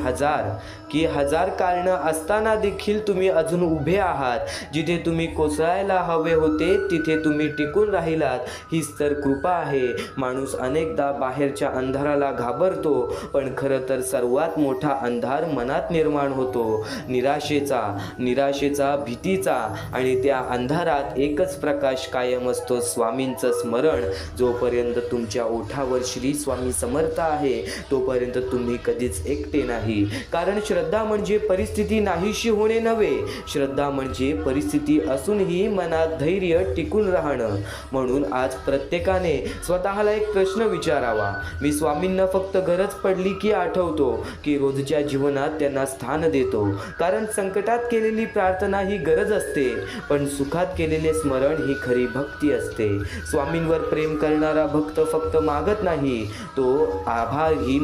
हजार कारणं असताना देखील तुम्ही अजून उभे आहात. जिथे तुम्ही कोसळायला हवे होते तिथे तुम्ही टिकून राहिलात. हीच तर कृपा आहे. माणूस अनेकदा बाहेरच्या अंधाराला घाबरतो, पण खरं तर सर्वात मोठा अंधार मनात निर्माण होतो, निराशेचा, भीतीचा. आणि त्या अंधारात एकच प्रकाश कायम असतो, स्वामींचं स्मरण. जोपर्यंत तुमच्या ओठावर श्री स्वामी समर्थ आहे तोपर्यंत तुम्ही कधीच एकटे नाही. कारण श्रद्धा म्हणजे परिस्थिती नाहीशी होणे नव्हे, श्रद्धा म्हणजे परिस्थिती असूनही मनात धैर्य टिकून राहणं. म्हणून आज प्रत्येकाने स्वतःला एक प्रश्न विचारावा, मी स्वामींना फक्त गरज पडली की आठवतो, की रोजच्या जीवनात त्यांना स्थान देतो? कारण संकटात केलेली प्रार्थना ही गरज असते, पण सुखात केलेले स्मरण ही खरी भक्ती असते. स्वामींवर प्रेम करणारा भक्त फक्त मागत नाही, तो आभारही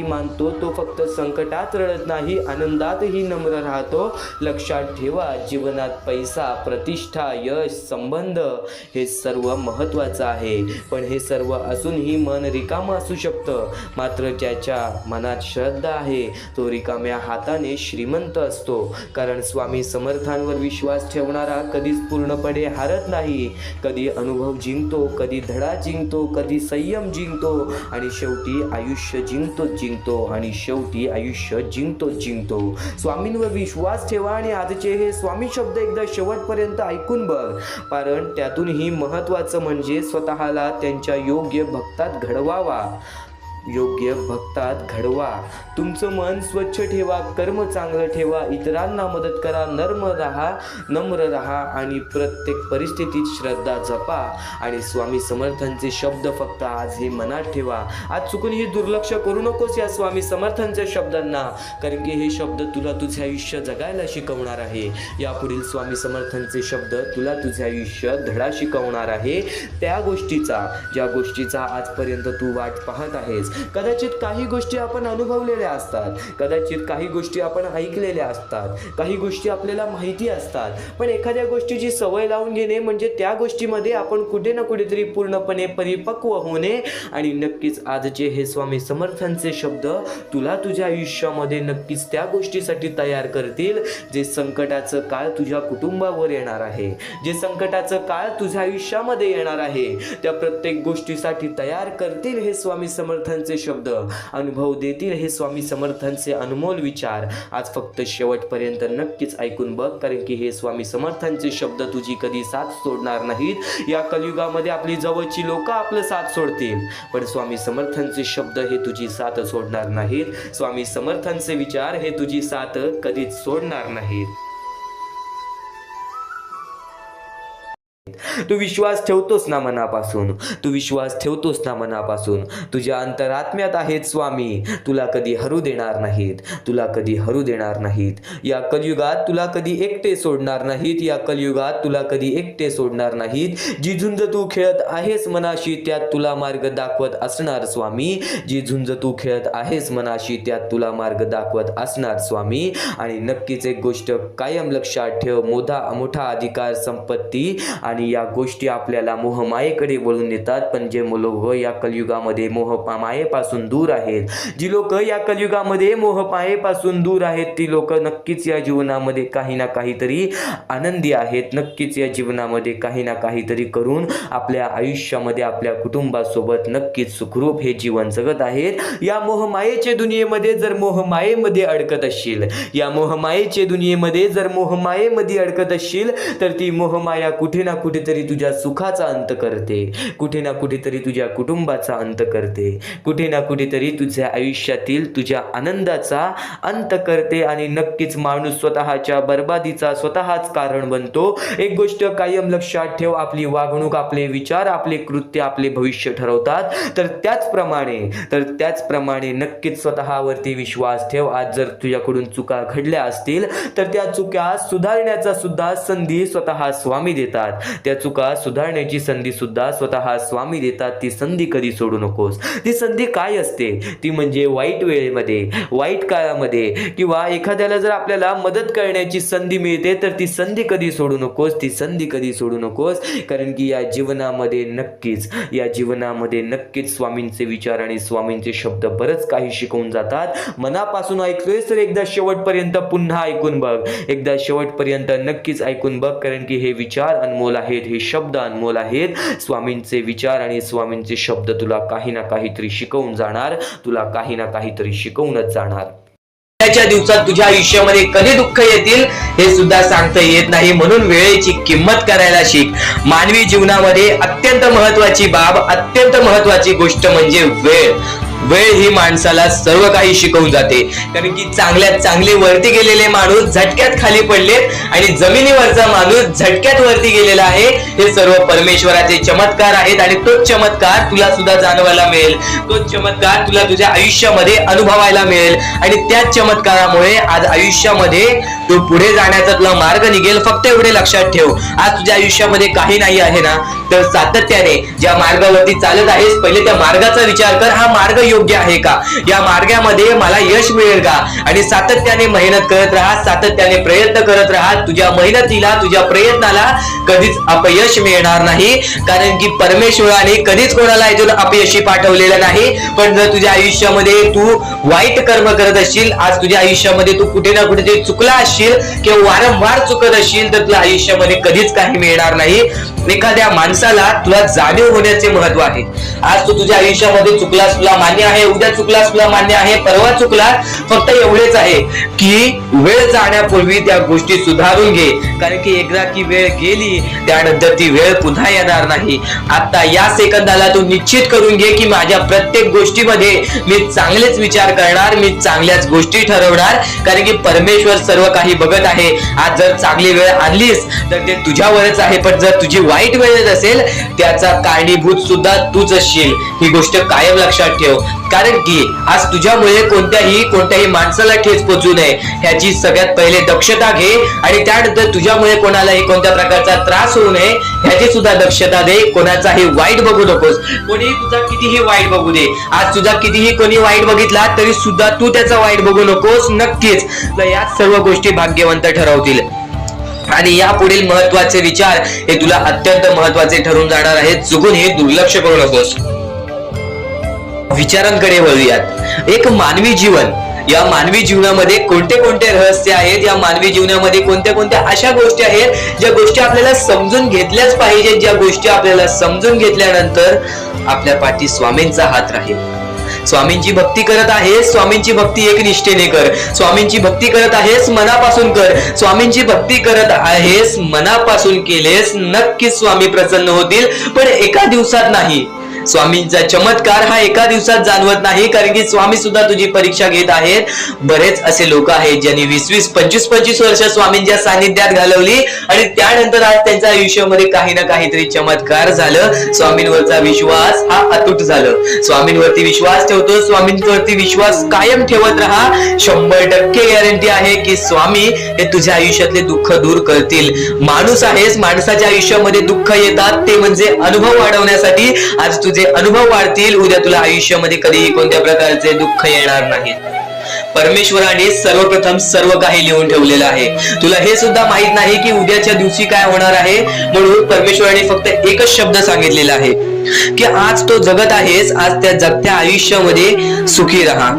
मानतो. तो फक्त संकटात रडत नाही, आनंदातही नम्र राहतो. लक्षात ठेवा, जीवनात पैसा, प्रतिष्ठा, यश, संबंध हे सर्व महत्त्वाचं आहे, पण हे सर्व असूनही मन रिकामं असू शकतं. मात्र ज्याच्या मनात श्रद्धा आहे तो रिकाम्या हाताने श्रीमंत असतो. कारण स्वामी समर्थांवर विश्वास ठेवणारा कधीच पूर्णपणे हारत नाही. कधी अनुभव जिंकतो, कधी धडा जिंकतो, कधी संयम जिंकतो आणि शेवटी आयुष्य जिंकतो. स्वामींवर विश्वास ठेवा आणि आजचे हे स्वामी शब्द एकदा शेवटपर्यंत ऐकून बघ. कारण त्यातूनही महत्त्वाचं म्हणजे स्वतःला त्यांच्या योग्य भक्तात घडवावा. योग्य भक्तात घडवा. तुमचं मन स्वच्छ ठेवा, कर्म चांगलं ठेवा, इतरांना मदत करा, नम्र राहा आणि प्रत्येक परिस्थितीत श्रद्धा जपा. आणि स्वामी समर्थांचे शब्द फक्त आज हे मनात ठेवा. आज चुकूनही दुर्लक्ष करू नकोस या स्वामी समर्थांच्या शब्दांना, कारण की हे शब्द तुला तुझे आयुष्य जगायला शिकवणार आहे. यापुढील स्वामी समर्थांचे शब्द तुला तुझे आयुष्य धडा शिकवणार आहे. त्या गोष्टीचा, ज्या गोष्टीचा आजपर्यंत तू वाट पाहत आहेस. कदाचित काही गोष्टी आपण अनुभवलेल्या असतात, कदाचित काही गोष्टी आपण ऐकलेल्या असतात, काही गोष्टी आपल्याला माहिती असतात, पण एखाद्या गोष्टीची सवय लावून घेणे म्हणजे त्या गोष्टीमध्ये आपण कुठे ना कुठेतरी पूर्णपणे परिपक्व होणे. आणि नक्कीच आजचे हे स्वामी समर्थांचे शब्द तुला तुझ्या आयुष्यामध्ये नक्कीच त्या गोष्टीसाठी तयार करतील, जे संकटाचं काळ तुझ्या कुटुंबावर येणार आहे, जे संकटाचं काळ तुझ्या आयुष्यामध्ये येणार आहे, त्या प्रत्येक गोष्टीसाठी तयार करतील हे स्वामी समर्थांचे शब्द, अनुभव देतील हे स्वामी समर्थांचे अनमोल विचार. आज फक्त शेवटपर्यंत नक्कीच ऐकून बघ, कारण की हे स्वामी समर्थांचे शब्द तुझी कधी साथ सोडणार नाहीत. या कलियुगामध्ये आपली जवळची लोक आपलं साथ सोडतील, पण स्वामी समर्थांचे शब्द हे तुझी साथ सोडणार नाहीत. स्वामी समर्थांचे विचार हे तुझी साथ कधीच सोडणार नाहीत. तू विश्वास ठेवतोस ना मनापासून, तू विश्वास ठेवतोस ना मनापासून. तुझ्या अंतरात्म्यात आहेत स्वामी, तुला कधी हरू देणार नाहीत, तुला कधी हरू देणार नाहीत. या कलियुगात तुला कधी एकटे सोडणार नाहीत, या कलियुगात तुला कधी एकटे सोडणार नाहीत. जी झुंज तू खेळत आहेस मनाशी, त्यात तुला मार्ग दाखवत असणार स्वामी. जी झुंज तू खेळत आहेस मनाशी, त्यात तुला मार्ग दाखवत असणार स्वामी. आणि नक्कीच एक गोष्ट कायम लक्षात ठेव, मोठा अधिकार, संपत्ती आणि या गोष्टी आपल्याला मोहमायेकडे वळून नेतात. पण जे लोक या कलियुगामध्ये मोहमायेपासून दूर आहेत, जी लोक या कलियुगामध्ये मोहमायेपासून दूर आहेत, ती लोक नक्कीच या जीवनामध्ये काही ना काहीतरी आनंदी आहेत. नक्कीच या जीवनामध्ये काही ना काहीतरी करून आपल्या आयुष्यामध्ये आपल्या कुटुंबासोबत नक्कीच सुखरूप हे जीवन जगत आहेत. या मोहमायेच्या दुनियेमध्ये जर मोहमायेमध्ये अडकत असशील, या मोहमायेच्या दुनियेमध्ये जर मोहमायेमध्ये अडकत असशील, तर ती मोहमाया कुठे ना कुठेतरी तुझ्या सुखाचा अंत करते, कुठे ना कुठेतरी तुझ्या कुटुंबाचा अंत करते, कुठे ना कुठेतरी तुझ्या आयुष्यातील तुझ्या आनंदाचा अंत करते. आणि नक्कीच माणूस स्वतःच्या बर्बादीचा स्वतःच कारण बनतो. एक गोष्ट कायम लक्षात ठेव, आपली वागणूक, आपले विचार, आपले कृत्य आपले भविष्य ठरवतात. तर त्याचप्रमाणे नक्कीच स्वतःवरती विश्वास ठेव. आज जर तुझ्याकडून चुका घडल्या असतील, तर त्या चुका सुधारण्याचा सुद्धा संधी स्वतः स्वामी देतात. त्या चुका सुधारण्याची संधी सुद्धा स्वतः स्वामी देतात. ती संधी कधी सोडू नकोस. ती संधी काय असते? ती म्हणजे वाईट वेळेमध्ये, वाईट काळामध्ये, किंवा एखाद्याला जर आपल्याला मदत करण्याची संधी मिळते, तर ती संधी कधी सोडू नकोस, ती संधी कधी सोडू नकोस. कारण की या जीवनामध्ये नक्कीच स्वामींचे विचार आणि स्वामींचे शब्द बरंच काही शिकवून जातात. मनापासून ऐकतोय तर एकदा शेवटपर्यंत पुन्हा ऐकून बघ, एकदा शेवटपर्यंत नक्कीच ऐकून बघ, कारण की हे विचार अनमोल आहेत, हे शब्द अनमोल आहेत. स्वामींचे विचार आणि स्वामींचे शब्द तुला काही ना काहीतरी शिकवून जाणार, तुला काही ना काहीतरी शिकवूनच जाणार. च्या दिवसात तुझ्या आयुष्यामध्ये कधी दुःख येतील हे सुद्धा सांगता येत नाही, म्हणून वेळेची किंमत करायला शिक. मानवी जीवनामध्ये अत्यंत महत्वाची बाब, अत्यंत महत्वाची गोष्ट म्हणजे वेळ. वेळ ही माणसाला सर्व काही शिकवून जाते. कारण की चांगल्यात चांगले वरती गेलेले माणूस झटक्यात खाली पडलेत आणि जमिनीवरचा माणूस झटक्यात वरती गेलेला आहे. हे सर्व परमेश्वराचे चमत्कार आहेत आणि तोच चमत्कार तुला सुद्धा जाणवायला मिळेल, तोच चमत्कार तुला तुझ्या आयुष्यामध्ये अनुभवायला मिळेल. आणि त्याच चमत्कारामुळे आज आयुष्यामध्ये तू पुढे जाण्याचा तुला मार्ग निघेल. फक्त एवढे लक्षात ठेव, आज तुझ्या आयुष्यामध्ये काही नाही आहे ना, तर सातत्याने ज्या मार्गावरती चालत आहेस, पहिले त्या मार्गाचा विचार कर. हा मार्ग योग्य आहे का? या मार्गामध्ये मला यश मिळेल का? आणि सातत्याने मेहनत करत राहा, सातत्याने प्रयत्न करत राहा. तुझ्या मेहनतीला, तुझ्या प्रयत्नाला कधीच अपयश मिळणार नाही, कारण की परमेश्वराने कधीच कोणाला इथून अपयशी पाठवलेलं नाही. पण जर तुझ्या आयुष्यामध्ये तू वाईट कर्म करत असशील, आज तुझ्या आयुष्यामध्ये तू कुठे ना कुठे चुकला असशील, असशील किंवा वारंवार चुकत असशील तर तुला आयुष्यामध्ये कधीच काही मिळणार नाही. एखाद्या माणसाला तुला जाणीव होण्याचे महत्व आहे. आज तू तुझ्या आयुष्यामध्ये चुकलास, तुला मान्य आहे. उद्या चुकलास, तुला मान्य आहे. परवा चुकलास, फक्त एवढेच आहे की वेळ जाण्यापूर्वी त्या गोष्टी सुधारून घे. कारण की एकदा की वेळ गेली त्यानंतर ती वेळ पुन्हा येणार नाही. आता या सेकंदाला तू निश्चित करून घे की माझ्या प्रत्येक गोष्टीमध्ये मी चांगलेच विचार करणार, मी चांगल्याच गोष्टी ठरवणार. कारण की परमेश्वर सर्व काही बघत आहे. आज जर चांगली वेळ आणलीस तर ते तुझ्यावरच आहे, पण जर तुझी वाईट वेळ येत असेल त्याचा कारणीभूत सुद्धा तूच असशील. ही गोष्ट कायम लक्षात ठेव. कारण की आज तुझ्यामुळे कोणत्याही माणसाला ठेच पोचू नये ह्याची सगळ्यात पहिले दक्षता घे. आणि त्यानंतर तुझ्यामुळे कोणालाही कोणत्या प्रकारचा त्रास होऊ नये ह्याची सुद्धा दक्षता दे. कोणाचाही वाईट बघू नकोस. कोणीही तुझा कितीही वाईट बघू दे. आज तुझा कितीही कोणी वाईट बघितला तरी सुद्धा तू त्याचा वाईट बघू नकोस. नक्कीच या सर्व गोष्टी भाग्यवंत ठरवतील. आणि या पुढील महत्वाचे विचार हे तुला अत्यंत महत्वाचे ठरून जाणार आहेत. चुकून हे दुर्लक्ष करू नकोस. विचारांकडे वळूयात. एक मानवी जीवन, या मानवी जीवनामध्ये कोणते कोणते रहस्य आहेत, या मानवी जीवनामध्ये कोणत्या कोणत्या अशा गोष्टी आहेत ज्या गोष्टी आपल्याला समजून घेतल्याच पाहिजेत, ज्या गोष्टी आपल्याला समजून घेतल्यानंतर आपल्या पाठी स्वामींचा हात राहील. स्वामींची भक्ती करत आहेस, स्वामींची भक्ती एक निष्ठेने कर. स्वामींची भक्ती करत आहेस, मनापासून कर. स्वामींची भक्ती करत आहेस, मनापासून केलेस, नक्कीच स्वामी प्रसन्न होतील. पण एका दिवसात नाही. स्वामींचा चमत्कार हा एका दिवसात जाणवत नाही. कारण की स्वामी सुद्धा तुझी परीक्षा घेत आहेत. बरेच असे लोक आहेत ज्यांनी 20-20, 25-25 वर्ष स्वामींच्या सानिध्यात घालवली आणि त्यानंतर आज त्यांच्या आयुष्यामध्ये काही ना काहीतरी चमत्कार झालं. स्वामींवरचा विश्वास हा अतूट झालं. स्वामींवरती विश्वास ठेवतो, स्वामींवरती विश्वास कायम ठेवत राहा. 100% गॅरंटी आहे की स्वामी हे तुझ्या आयुष्यातले दुःख दूर करतील. माणूस आहेस, माणसाच्या आयुष्यामध्ये दुःख येतात ते म्हणजे अनुभव वाढवण्यासाठी. आज तुझे अनुभव वाढतील, उद्या तुला आयुष्यामध्ये कधीही कोणत्या प्रकारचे दुःख येणार नाही. परमेश्वराने सर्वप्रथम सर्व काही लिहून ठेवलेलं आहे. तुला हे सुद्धा माहित नाही की उद्याच्या दिवशी काय होणार आहे. म्हणून परमेश्वराने फक्त एकच शब्द सांगितलेला आहे की आज तो जगत आहेस, आज त्या जगत्या आयुष्यामध्ये सुखी राहा.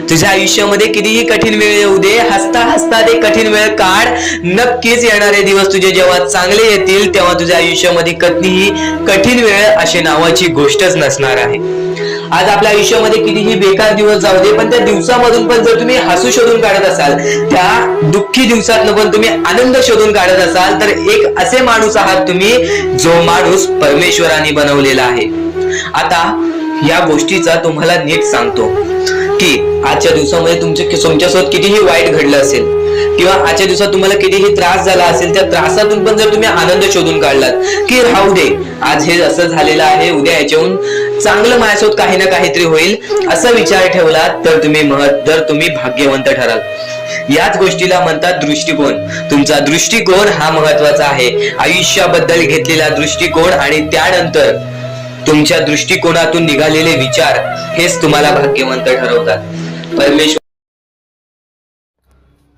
तुझ्या आयुष्यामध्ये कितीही कठीण वेळ येऊ दे, हसता हसता ते कठीण वेळ काढ. नक्कीच येणारे दिवस तुझे जेव्हा चांगले येतील तेव्हा तुझ्या आयुष्यामध्ये कधीही कठीण वेळ अशी नावाची गोष्टच नसणार आहे. आज आपल्या आयुष्यामध्ये कितीही बेकार दिवस जाऊ दे, पण त्या दिवसामधून पण जर तुम्ही हसू शोधून काढत असाल, त्या दुःखी दिवसातनं पण तुम्ही आनंद शोधून काढत असाल, तर एक असे माणूस आहात तुम्ही जो माणूस परमेश्वराने बनवलेला आहे. आता या गोष्टीचा तुम्हाला नीट सांगतो की आजच्या दिवसामध्ये तुमच्यासोबत कितीही वाईट घडलं असेल किंवा आजच्या दिवसात तुम्हाला कितीही त्रास झाला असेल, त्या त्रासातून पण जर तुम्ही आनंद शोधून काढलात की राहू दे, आज हे असं झालेलं आहे, उद्या याच्याहून चांगलं माझ्यासोबत काही ना काहीतरी होईल, असा विचार ठेवलात तर तुम्ही भाग्यवंत ठराल. याच गोष्टीला म्हणतात दृष्टिकोन. तुमचा दृष्टिकोन हा महत्वाचा आहे. आयुष्याबद्दल घेतलेला दृष्टिकोन आणि त्यानंतर तुमच्या दृष्टिकोनातून निघालेले विचार हेच तुम्हाला भाग्यवंत ठरवतात. परमेश्वर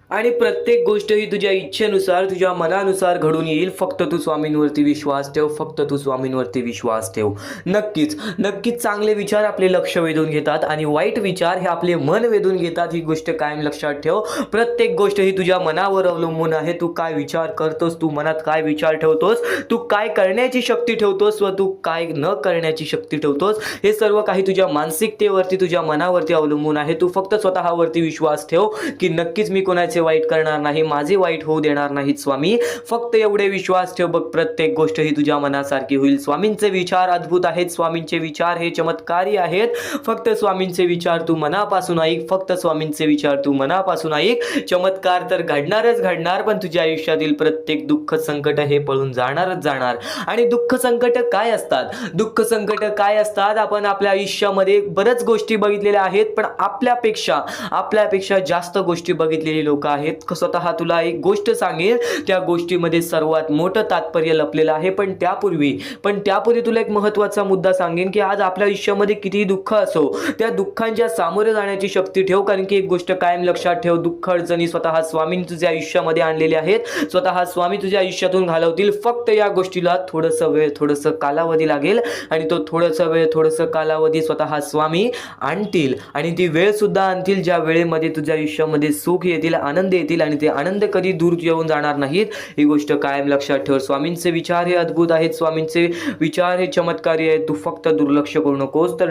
आणि प्रत्येक गोष्ट ही तुझ्या इच्छेनुसार, तुझ्या मनानुसार घडून येईल. फक्त तू स्वामींवरती विश्वास ठेव, फक्त तू स्वामींवरती विश्वास ठेव. नक्कीच चांगले विचार आपले लक्ष वेधून घेतात आणि वाईट विचार हे आपले मन वेधून घेतात. ही गोष्ट कायम लक्षात ठेव. प्रत्येक गोष्ट ही तुझ्या मनावर अवलंबून आहे. तू काय विचार करतोस, तू मनात काय विचार ठेवतोस, तू काय करण्याची शक्ती ठेवतोस व तू काय न करण्याची शक्ती ठेवतोस, हे सर्व काही तुझ्या मानसिकतेवरती, तुझ्या मनावरती अवलंबून आहे. तू फक्त स्वतःवरती विश्वास ठेव की नक्कीच मी कोणाचे वाईट करणार नाही, माझे वाईट होऊ देणार नाहीत स्वामी. फक्त एवढे विश्वास ठेव, बघ प्रत्येक गोष्ट ही तुझ्या मनासारखी होईल. स्वामींचे विचार अद्भुत आहेत, स्वामींचे विचार हे चमत्कारी आहेत. फक्त स्वामींचे विचार तू मनापासून ऐक, फक्त स्वामींचे विचार तू मनापासून ऐक. चमत्कार तर घडणारच घडणार, पण तुझ्या आयुष्यातील प्रत्येक दुःख संकट हे पळून जाणारच जाणार. आणि दुःख संकट काय असतात, दुःख संकट काय असतात, आपण आपल्या आयुष्यामध्ये बऱ्याच गोष्टी बघितलेल्या आहेत, पण आपल्यापेक्षा जास्त गोष्टी बघितलेली लोक आहेत. स्वतः तुला एक गोष्ट सांगेल, त्या गोष्टीमध्ये सर्वात मोठं तात्पर्य लपलेलं आहे. पण त्यापूर्वी तुला एक महत्त्वाचा मुद्दा सांगेन की आज आपल्या आयुष्यामध्ये कितीही दुःख असो, त्या दुःखांच्या सामोरे जाण्याची शक्ती ठेव. कारण की एक गोष्ट कायम लक्षात ठेव, दुःख अडचणी स्वतः स्वामींनी तुझ्या आयुष्यामध्ये आणलेले आहेत, स्वतः स्वामी तुझ्या आयुष्यातून घालवतील. फक्त या गोष्टीला थोडंसं वेळ, थोडंसं कालावधी लागेल आणि तो थोडंसं वेळ, थोडंसं कालावधी स्वतः स्वामी आणतील. आणि ती वेळ सुद्धा आणतील ज्या वेळेमध्ये तुझ्या आयुष्यामध्ये सुख येतील, आनंद येतील आणि ते आनंद कधी दूर येऊन जाणार नाहीत, ही गोष्ट कायम लक्षात ठेव. स्वामींचे विचार हे अद्भुत आहेत, स्वामींचे विचार हे चमत्कारी आहेत. तू फक्त दुर्लक्ष करू नकोस. तर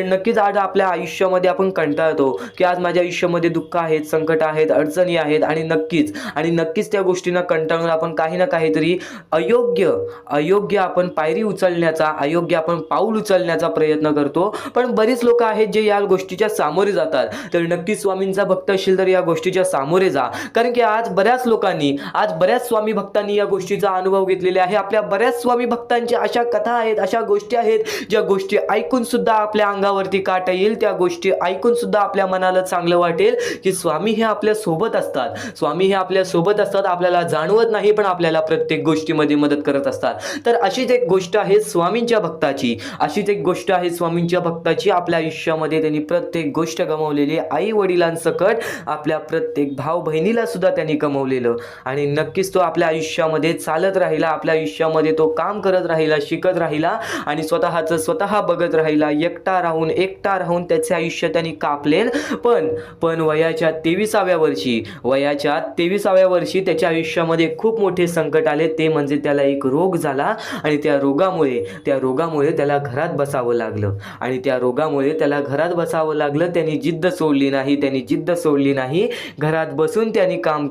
नक्कीच आज आपल्या आयुष्यामध्ये आपण कंटाळतो की आज माझ्या आयुष्यामध्ये दुःख आहेत, संकट आहेत, अडचणी आहेत आणि नक्कीच त्या गोष्टींना कंटाळून आपण काही ना काहीतरी अयोग्य आपण पायरी उचलण्याचा, अयोग्य आपण पाऊल उचलण्याचा प्रयत्न करतो. पण बरीच लोक आहेत जे या गोष्टीच्या सामोरे जातात. तर नक्कीच स्वामींचा भक्त असेल तर या गोष्टीच्या सामोरे जा, कारण की आज बऱ्याच स्वामी भक्तांनी या गोष्टीचा अनुभव घेतलेला आहे. आपल्या बऱ्याच स्वामी भक्तांच्या अशा कथा आहेत, अशा गोष्टी आहेत ज्या गोष्टी ऐकून सुद्धा आपल्या अंगावरती काटा येईल, त्या गोष्टी ऐकून सुद्धा आपल्या मनाला चांगलं वाटेल की स्वामी हे आपल्या सोबत असतात. आपल्याला जाणवत नाही पण आपल्याला प्रत्येक गोष्टीमध्ये मदत करत असतात. तर अशीच एक गोष्ट आहे स्वामींच्या भक्ताची. आपल्या आयुष्यामध्ये त्यांनी प्रत्येक गोष्ट गमावलेली, आई वडिलांसकट आपल्या प्रत्येक भाऊ बहिणीला सुद्धा त्यांनी गमावलेलं. आणि नक्कीच तो आपल्या आयुष्यामध्ये चालत राहिला, आपल्या आयुष्यामध्ये तो काम करत राहिला, शिकत राहिला आणि स्वतः बघत राहिला. एकटा राहून त्याचे आयुष्य त्यांनी कापले. पण वयाच्या 23व्या वर्षी त्याच्या आयुष्यामध्ये खूप मोठे संकट आले. ते म्हणजे त्याला एक रोग झाला आणि त्या रोगामुळे त्याला घरात बसावं लागलं. त्यांनी जिद्द सोडली नाही. घरात बसून त्यांनी काम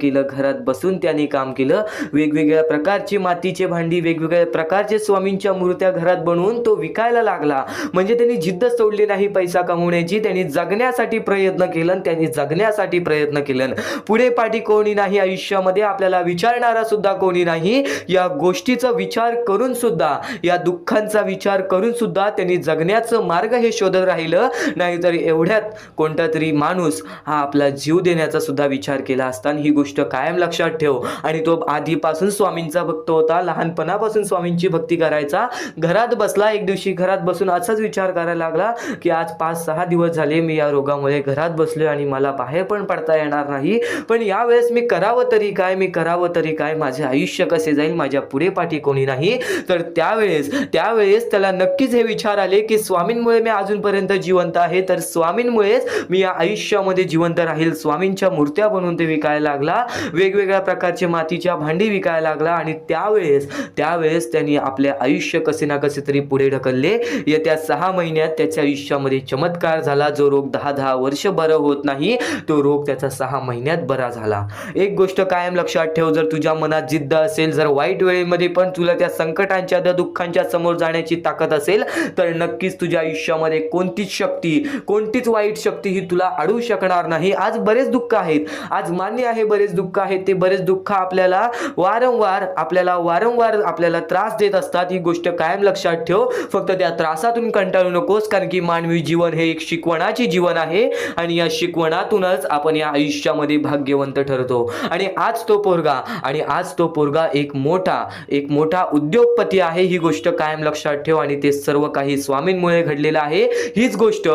केलं. वेगवेगळ्या प्रकारची मातीचे भांडी, वेगवेगळ्या प्रकारचे स्वामींच्या मूर्त्या घरात बनवून तो विकायला लागला. म्हणजे त्यांनी जिद्द सोडली नाही पैसा कमवण्याची. त्यांनी जगण्यासाठी प्रयत्न केलं. पुढे पाठी कोणी नाही आयुष्यामध्ये, आपल्याला विचारणारा सुद्धा कोणी नाही. या गोष्टीचा विचार करून सुद्धा, या दुःखांचा विचार करून सुद्धा त्यांनी जगण्याचं मार्ग हे शोधत राहिलं. नाहीतर एवढ्यात कोणता तरी माणूस हा आपला जीव देण्याचा सुद्धा विचार केला असता. ही गोष्ट कायम लक्षात ठेव. आणि तो आधीपासून स्वामींचा भक्त होता, लहानपणापासून स्वामींची भक्ती करायचा. घरात बसला, एक दिवशी घरात बसून असाच विचार करायला लागला की आज 5-6 दिवस झाले मी या रोगामुळे घरात बसलोय आणि मला बाहेर पण पडता येणार नाही. पण यावेळेस मी करावं तरी काय, माझे आयुष्य कसे जाईल, माझ्या पुढे पाठी कोणी नाही. तर त्यावेळेस त्याला नक्कीच हे विचार आले की स्वामींमुळे मी अजूनपर्यंत जिवंत आहे, तर स्वामींमुळेच मी या आयुष्यामध्ये जिवंत राहील. स्वामींच्या मूर्त्या बनवून ते विकायला लागला, वेगवेगळ्या प्रकारचे मातीच्या भांडी विकायला लागला. आणि त्यावेळेस त्यांनी आपले आयुष्य कसे ना कसे तरी पुढे ढकलले. येत्या 6 महिन्यात त्याच्या आयुष्यामध्ये चमत्कार झाला. जो रोग 10 वर्ष बरं होत नाही, तो रोग त्याचा 6 महिन्यात बरा झाला. एक गोष्ट कायम लक्षात ठेव, जर तुझ्या मनात जिद्द असेल, जर वाईट वेळेमध्ये पण तुला त्या संकटांच्या, त्या दुःखांच्या समोर जाण्याची ताकद असेल, तर नक्कीच तुझ्या आयुष्यामध्ये कोणतीच वाईट शक्ती ही तुला अडवू शकणार नाही. आज बरेच दुःख आहेत, आज मान्य आहे बरेच दुःख आहेत. ते बरेच दुःख आपल्याला वारंवार आपल्याला त्रास देत असतात. ही गोष्ट कायम लक्षात ठेव. फक्त त्या त्रासातून कंटाळू नकोस, कारण की मानवी जीवन हे एक शिकवणाचे जीवन आहे आणि या शिकवणातूनच आपण या आयुष्यामध्ये भाग्यवंत ठरतो. आणि आज तो पोरगा एक मोठा उद्योगपती आहे. ही गोष्ट कायम लक्षात ठेव. आणि ते सर्व काही स्वामींमुळे घडलेलं आहे. हीच गोष्ट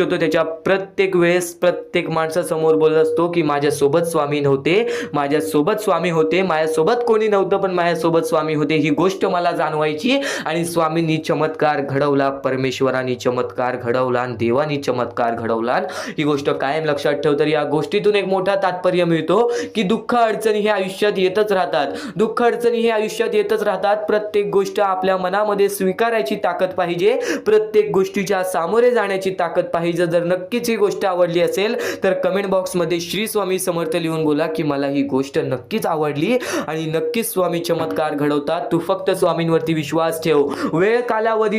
तो त्याच्या प्रत्येक वेळेस प्रत्येक माणसासमोर बोलत असतो की माझ्यासोबत स्वामी नव्हते, माझ्यासोबत कोणी नव्हतं, पण माझ्यासोबत स्वामी होते. ही गोष्ट मला जाणवायची. आणि स्वामींनी चमत्कार घडवला, परमेश्वरांनी चमत्कार घडवला आणि देवानी चमत्कार घडवला. ही गोष्ट कायम लक्षात ठेव. तर या गोष्टीतून एक मोठा तात्पर्य मिळतो की दुःख अडचणी हे आयुष्यात येतच राहतात. प्रत्येक गोष्ट आपल्या मनामध्ये स्वीकारायची ताकद पाहिजे, प्रत्येक गोष्टीच्या सामोरे जाण्याची ताकद पाहिजे. जर नक्कीच ही गोष्ट आवडली असेल तर कमेंट बॉक्समध्ये श्री स्वामी समर्थ लिहून बोला की मला ही गोष्ट नक्कीच आवडली आणि नक्कीच स्वामी चमत्कार घडवतात. तू फक्त स्वामींवरती विश्वास ठेव.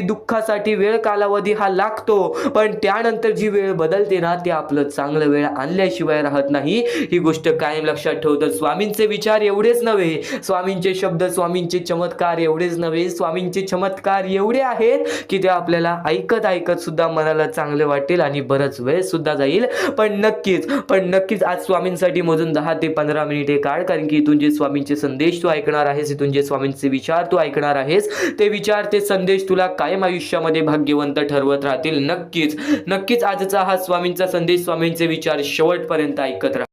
दुःखासाठी वेळ कालावधी हा लागतो, पण त्यानंतर जी वेळ बदलते ना, ते आपलं चांगलं वेळ आणल्याशिवाय राहत नाही. ही गोष्ट कायम लक्षात ठेव. तर स्वामींचे विचार एवढेच नव्हे, स्वामींचे शब्द, स्वामींचे चमत्कार एवढेच नव्हे, स्वामींचे चमत्कार एवढे आहेत की ते आपल्याला ऐकत सुद्धा मनाला चांगले वाटेल आणि बराच वेळ सुद्धा जाईल. पण नक्कीच आज स्वामींसाठी मोजून 10 ते 15 मिनिटे काढ, कारण की इथून जे स्वामींचे संदेश तू ऐकणार आहेस, इथून जे स्वामींचे विचार तू ऐकणार आहेस, ते विचार, ते संदेश तुला कायम आयुष्यामध्ये भाग्यवंत ठरवत राहतील. नक्कीच आजचा हा स्वामींचा संदेश, स्वामींचे विचार शेवटपर्यंत ऐकत राहा.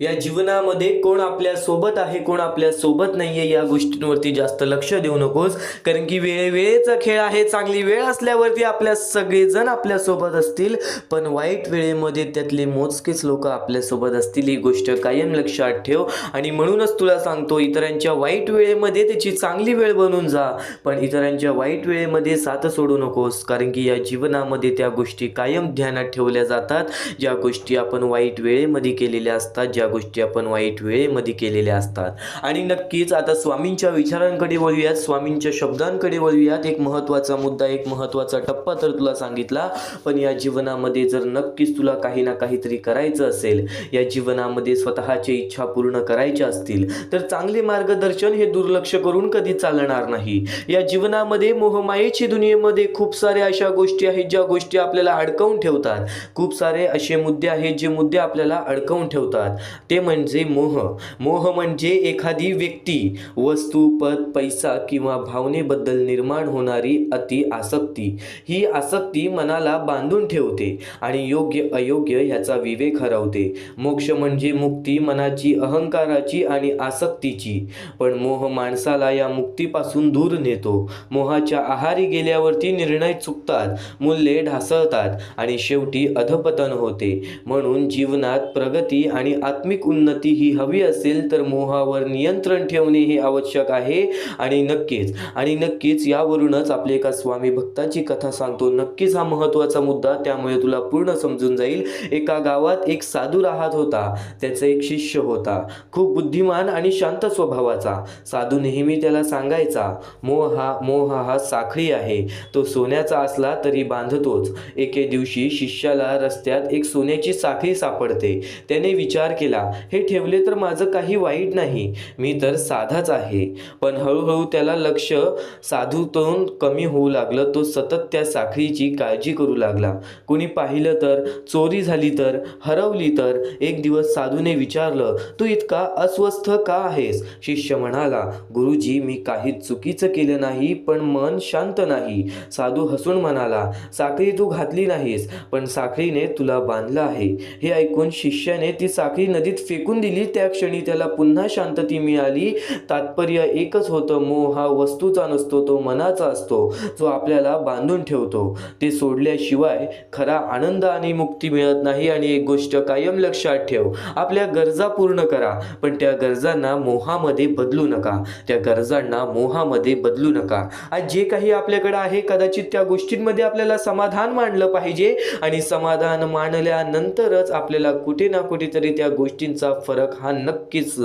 या जीवनामध्ये कोण आपल्या सोबत आहे, कोण आपल्या सोबत नाहीये या गोष्टींवरती जास्त लक्ष देऊ नकोस, कारण की वेळेचा खेळ आहे. चांगली वेळ असल्यावरती आपल्या सगळेजण आपल्या सोबत असतील, पण वाईट वेळेमध्ये त्यातले मोजकेच लोक आपल्या सोबत असतील. ही गोष्ट कायम लक्षात ठेव. आणि म्हणूनच तुला सांगतो, इतरांच्या वाईट वेळेमध्ये त्याची चांगली वेळ बनून जा, पण इतरांच्या वाईट वेळेमध्ये साथ सोडू नकोस, कारण की या जीवनामध्ये त्या गोष्टी कायम ध्यानात ठेवल्या जातात, ज्या गोष्टी आपण वाईट वेळेमध्ये केलेल्या असतात, ज्या गोष्टी आपण वाईट वेळेमध्ये केलेल्या असतात. आणि नक्कीच आता स्वामींच्या विचारांकडे वळूयात, स्वामींच्या शब्दांकडे वळूयात. एक महत्त्वाचा मुद्दा, एक महत्त्वाचा टप्पा तर तुला सांगितला, पण या जीवनामध्ये जर नक्कीच तुला काही ना काहीतरी करायचं असेल, या जीवनामध्ये स्वतःच्या इच्छा पूर्ण करायच्या असतील, तर चांगले मार्गदर्शन हे दुर्लक्ष करून कधी चालणार नाही. या जीवनामध्ये मोहमायेची दुनियेमध्ये खूप साऱ्या अशा गोष्टी आहेत, ज्या गोष्टी आपल्याला अडकवून ठेवतात. खूप सारे असे मुद्दे आहेत, जे मुद्दे आपल्याला अडकवून ठेवतात. ते म्हणजे मोह. मोह म्हणजे एखादी व्यक्ती, वस्तू, पद, पैसा किंवा भावनेबद्दल निर्माण होणारी अति आसक्ती. ही आसक्ती मनाला बांधून ठेवते आणि योग्य अयोग्य ह्याचा विवेक हरवते. मोक्ष म्हणजे मुक्ती मनाची, अहंकाराची आणि आसक्तीची. पण मोह माणसाला या मुक्तीपासून दूर नेतो. मोहाच्या आहारी गेल्यावरती निर्णय चुकतात, मूल्ये ढासळतात आणि शेवटी अधपतन होते. म्हणून जीवनात प्रगती आणि आत्मिक उन्नती ही हवी असेल तर मोहावर नियंत्रण ठेवणे हे आवश्यक आहे. आणि नक्कीच यावरूनच आपल्या एका स्वामी भक्ताची कथा सांगतो. नक्कीच हा महत्त्वाचा मुद्दा, त्यामुळे तुला पूर्ण समजून जाईल. एका गावात एक साधू राहत होता. त्याचा एक शिष्य होता, खूप बुद्धिमान आणि शांत स्वभावाचा. साधू नेहमी त्याला सांगायचा, मोह हा साखळी आहे, तो सोन्याचा असला तरी बांधतोच. एके दिवशी शिष्याला रस्त्यात एक सोन्याची साखळी सापडते. त्याने विचार केला, हे ठेवले तर माझं काही वाईट नाही, मी तर साधाच आहे. पण हळूहळू त्याला लक्ष साधूतून कमी होऊ लागलं. तो सतत त्या साखळीची काळजी करू लागला. कुणी पाहिलं तर, चोरी झाली तर, हरवली तर. एक दिवस साधूने विचारलं, तू इतका अस्वस्थ का आहेस? शिष्य म्हणाला, गुरुजी, मी काही चुकीचं केलं नाही, पण मन शांत नाही. साधू हसून म्हणाला, साखळी तू घातली नाहीस, पण साखळीने तुला बांधलं आहे. हे ऐकून शिष्याने ती साखळी नदीत फेकून दिली. त्या क्षणी त्याला पुन्हा शांतता मिळाली. तात्पर्य एकच होतं, मोह हा वस्तूचा नसतो, तो मनाचा असतो, जो आपल्याला बांधून ठेवतो. ते सोडल्याशिवाय खरा आनंद आणि मुक्ती मिळत नाही. आणि एक गोष्ट कायम लक्षात ठेव, आपल्या गरजा पूर्ण करा, पण त्या गरजांना मोहामध्ये बदलू नका. आज जे काही आपल्याकडे आहे, कदाचित त्या गोष्टींमध्ये आपल्याला समाधान मानलं पाहिजे, आणि समाधान मानल्यानंतरच आपल्याला कुठे ना कुठेतरी त्या गोष्टींचा फरक हा नक्कीच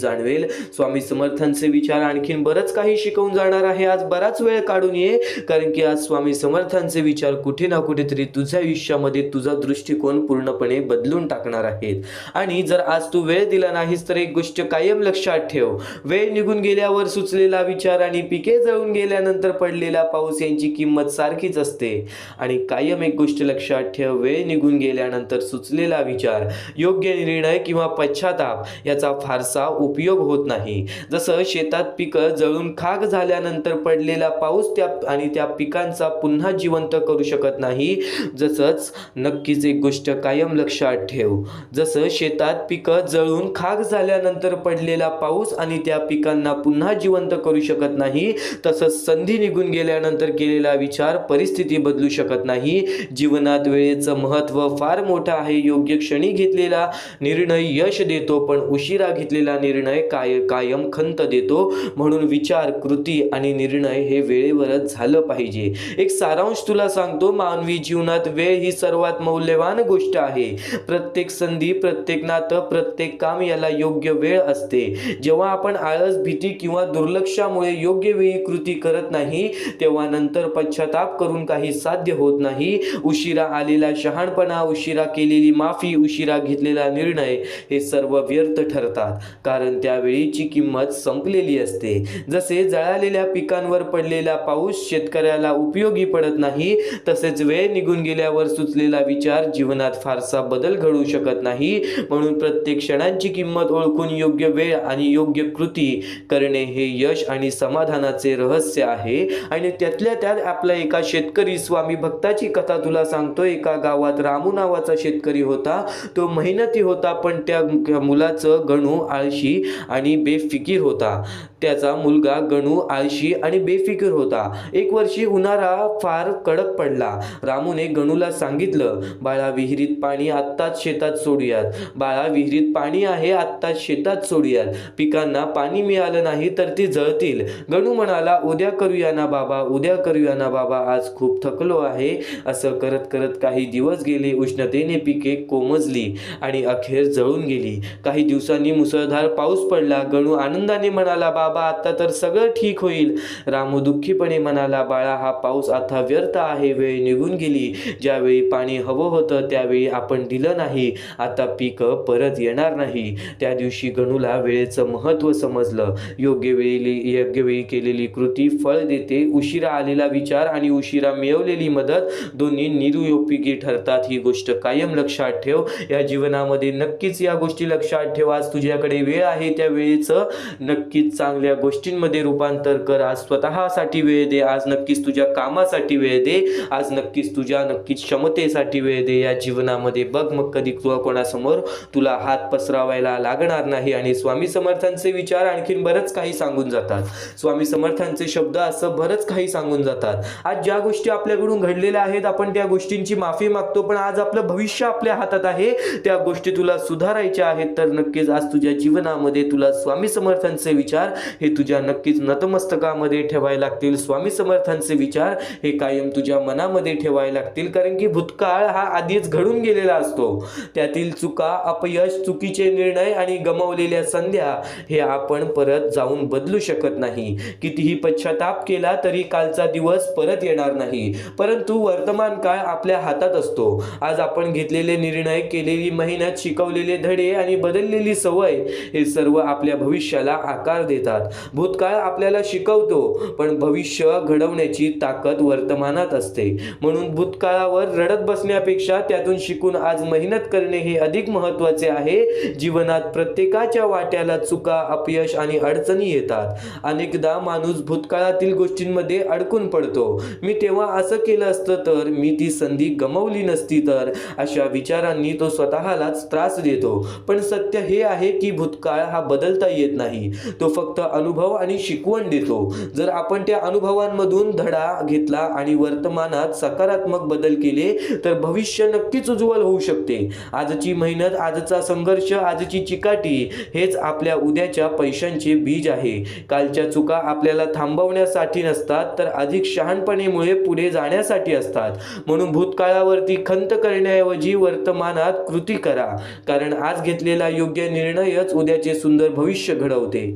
जाणवेल. स्वामी समर्थांचे विचार आणखीन बरंच काही शिकवून जाणार आहे. आज बराच वेळ काढून ये, कारण की आज स्वामी समर्थांचे विचार कुठे ना कुठेतरी तुझ्या आयुष्यामध्ये तुझा दृष्टिकोन पूर्णपणे बदलून टाकणार आहेत. आणि जर आज तू वेळ दिला नाहीस तर एक गोष्ट कायम लक्षात ठेव, वेळ निघून गेल्यावर सुचलेला विचार आणि पिके जळून गेल्यानंतर पडलेला पाऊस यांची किंमत सारखीच असते. आणि कायम एक गोष्ट लक्षात ठेव, वेळ निघून गेल्यानंतर सुचलेला विचार, योग्य निर्णय किंवा पश्चाताप याचा फारसा उपयोग होत नाही. जसं शेतात पिकं जळून खाक झाल्यानंतर पडलेला पाऊस त्या पिकांचा पुन्हा जिवंत करू शकत नाही, जसंच नक्कीच एक गोष्ट कायम लक्षात ठेव, जसं शेतात पिकं जळून खाक झाल्यानंतर पडलेला पाऊस आणि त्या पिकांना पुन्हा जिवंत करू शकत नाही, तसंच संधी निघून गेल्यानंतर केलेला विचार परिस्थिती बदलू शकत नाही. जीवनात वेळेचं महत्त्व फार मोठं आहे. योग्य क्षणी घेतलेला निर्णय यश देतो, पण उशिरा घेतलेला निर्णय कायम खंत देतो. म्हणून विचार, कृती आणि निर्णय हे वेळेवरच झालं पाहिजे. एक सारांश तुला सांगतो, मानवी जीवनात वेळ ही सर्वात मौल्यवान गोष्ट आहे. प्रत्येक संधी, प्रत्येक नातं, प्रत्येक काम याला योग्य वेळ असते. जेव्हा आपण आळस, भीती किंवा दुर्लक्षामुळे योग्य वेळी कृती करत नाही, तेव्हा नंतर पश्चाताप करून काही साध्य होत नाही. उशिरा आलेला शहाणपणा, उशिरा केलेली माफी, उशिरा घेतलेला निर्णय हे सर्व व्यर्थ ठरतात, कारण त्या वेळेची किंमत संपलेली असते. जसे जळालेल्या पिकांवर पडलेला पाऊस शेतकऱ्याला उपयोगी पडत नाही, तसेच वेळ निघून गेल्यावर सुचलेला विचार जीवनात फारसा बदल घडवू शकत नाही. म्हणून प्रत्येक क्षणांची किंमत ओळखून योग्य वेळ आणि योग्य कृती करणे हे यश आणि समाधानाचे रहस्य आहे. आणि त्यातल्या त्यात आपला एका शेतकरी स्वामी भक्ताची कथा तुला सांगतो. एका गावात रामू नावाचा शेतकरी होता. तो मेहनती होता, पण त्या मुलाचं गणू आळशी आणि बेफिकीर होता. त्याचा मुलगा गणू आळशी आणि बेफिकीर होता. एक वर्षी उन्हाळा फार कडक पडला. रामूने गणूला सांगितलं, बाळा विहिरीत पाणी आत्ताच शेतात सोडूयात. बाळा विहिरीत पाणी आहे, आत्ताच शेतात सोडूयात. पिकांना पाणी मिळालं नाही तर ती जळतील. गणू म्हणाला, उद्या करूया ना बाबा, उद्या करूया ना बाबा, आज खूप थकलो आहे. असं करत करत काही दिवस गेले. उष्णतेने पिके कोमजली आणि अखेर जळून गेली. काही दिवसांनी मुसळधार पाऊस पडला. गणू आनंदाने म्हणाला, बाबा आता तर सगळं ठीक होईल. रामू दुःखीपणे म्हणाला, बाळा हा पाऊस आता व्यर्थ आहे. वेळ निघून गेली. ज्यावेळी पाणी हवं होतं त्यावेळी आपण दिलं नाही. आता पीक परत येणार नाही. त्या दिवशी गणूला वेळेचं महत्त्व समजलं. योग्य वेळी केलेली कृती फळ देते. उशिरा आलेला विचार आणि उशिरा मिळवलेली मदत दोन्ही निरुपयोगी ठरतात. ही गोष्ट कायम लक्षात ठेव. या जीवनामध्ये नक्कीच या गोष्टी लक्षात ठेव. आज तुझ्याकडे वेळ आहे, त्या वेळेचं नक्कीच चांगल्या गोष्टींमध्ये रूपांतर कर. आज स्वतःसाठी वेळ दे. आज नक्कीच तुझ्या कामासाठी वेळ दे. आज नक्कीच क्षमतेसाठी वेळ दे. या जीवनामध्ये बघ, मग कधी कोणासमोर तुला हात पसरावायला लागणार नाही. आणि स्वामी समर्थांचे विचार आणखीन बरंच काही सांगून जातात. स्वामी समर्थांचे शब्द असं बरंच काही सांगून जातात. आज ज्या गोष्टी आपल्याकडून घडलेल्या आहेत आपण त्या गोष्टींची माफी मागतो, पण आज आपलं भविष्य आपल्या हातात आहे. त्या गोष्टी तुला सुधारायच्या आहेत. तर नक्कीच आज तुझ्या जीवनामध्ये तुला स्वामी समर्थांचे विचार हे तुझ्या नक्कीच नतमस्तकामध्ये ठेवायला लागतील. स्वामी समर्थांचे विचार हे कायम तुझ्या मनामध्ये ठेवायला लागतील. कारण की भूतकाळ हा आधीच घडून गेलेला असतो. त्यातील चुका, अपयश, चुकीचे निर्णय आणि गमावलेल्या संध्या हे आपण परत जाऊन बदलू शकत नाही. कितीही पश्चाताप केला तरी कालचा दिवस परत येणार नाही. परंतु वर्तमान काळ आपल्या हातात असतो. आज आपण घेतलेले निर्णय, केलेली मेहनत, शिकवलेले धडे आणि बदललेली सवय हे सर्व आपल्या भविष्याला आकार देतात. भूतकाळ आपल्याला शिकवतो, पण भविष्य घडवण्याची ताकद वर्तमानात असते. म्हणून भूतकाळावर रडत बसण्यापेक्षा त्यातून शिकून आज मेहनत करणे हे अधिक महत्त्वाचे आहे. जीवनात प्रत्येकाच्या वाट्याला चुका, अपयश आणि अडचणी येतात. अनेकदा माणूस भूतकाळातील गोष्टींमध्ये अडकून पडतो. मी तेव्हा असं केलं असतं तर, मी ती संधी गमावली नसती तर, अशा विचारांनी तो स्वतःलाच त्रास देतो. पण सत्य हे आहे की भूतकाळ हा बदलता येत नाही. तो फक्त अनुभव आणि शिकवण देतो. जर आपण त्या अनुभवांमधून धडा घेतला आणि वर्तमानात सकारात्मक बदल केले तर भविष्य नक्कीच उज्ज्वल होऊ शकते. आजची मेहनत, आजचा संघर्ष, आजची चिकाटी हेच आपल्या उद्याच्या पैशांचे बीज आहे. कालच्या चुका आपल्याला थांबवण्यासाठी नसतात तर अधिक शहाणपणेमुळे पुढे जाण्यासाठी असतात. म्हणून भूतकाळावरती खंत करण्याऐवजी वर्तमानात कृती करा. कारण आज घेतलेला योग्य निर्णयच उद्याचे सुंदर भविष्य घडवते.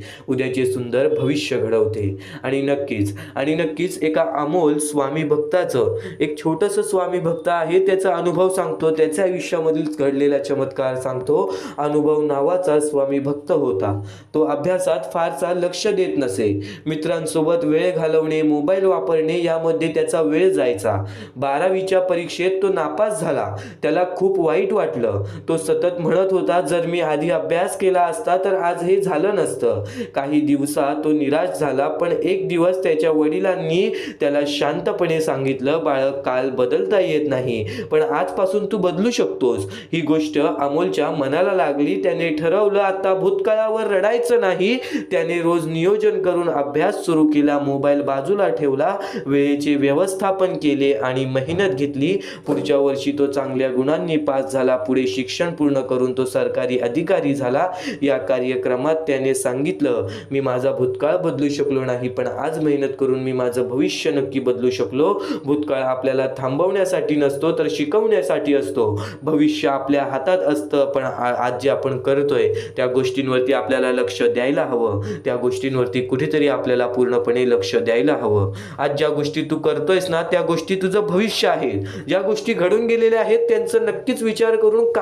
आणि नक्कीच एका अमोल स्वामी भक्ताचं, एक छोटंसं स्वामी भक्त आहे, त्याचा अनुभव सांगतो. त्याच्या आयुष्यामधील घडलेला चमत्कार सांगतो. अनुभव नावाचा स्वामी भक्त होता. तो अभ्यासात फारसा लक्ष देत नसे. मित्रांसोबत वेळ घालवणे, मोबाईल वापरणे यामध्ये त्याचा वेळ जायचा. 12वीच्या परीक्षेत तो नापास झाला. त्याला खूप वाईट वाटलं. तो सतत म्हणत होता, जर मी आधी अभ्यास केला असता तर आज हे झालं नसतं. काही दिवसात तो निराश झाला. पण एक दिवस त्याच्या वडिलांनी त्याला शांतपणे सांगितलं, बाळ, काल बदलता येत नाही, पण आजपासून तू बदलू शकतोस. ही गोष्ट अमोलच्या मनाला लागली. त्याने ठरवलं, आता भूतकाळावर रडायचं नाही. त्याने रोज नियोजन करून अभ्यास सुरू केला. मोबाईल बाजूला ठेवला, वेळेचे व्यवस्थापन केले आणि मेहनत घेतली. पुढच्या वर्षी तो चांगल्या गुणांनी पास झाला. पुढे शिक्षण पूर्ण करून तो सरकारी अधिकारी झाला. या कार्यक्रमात त्याने सांगितलं, मी माझा भूतकाळ बदलू शकलो नाही, पण आज मेहनत करून मी माझं भविष्य नक्की बदलू शकलो. भूतकाळ आपल्याला थांबवण्यासाठी नसतो तर शिकवण्यासाठी असतो. भविष्य आपल्या हातात असतं, पण आज जे आपण करतोय त्या गोष्टींवरती आपल्याला लक्ष द्यायला हवं. त्या गोष्टींवरती कुठेतरी आपल्याला पूर्णपणे लक्ष द्यायला हवं. आज ज्या गोष्टी तू करतोयस ना, त्या गोष्टी तुझं भविष्य आहे. ज्या गोष्टी घडून गेलेल्या आहेत त्यांचा नक्कीच विचार करून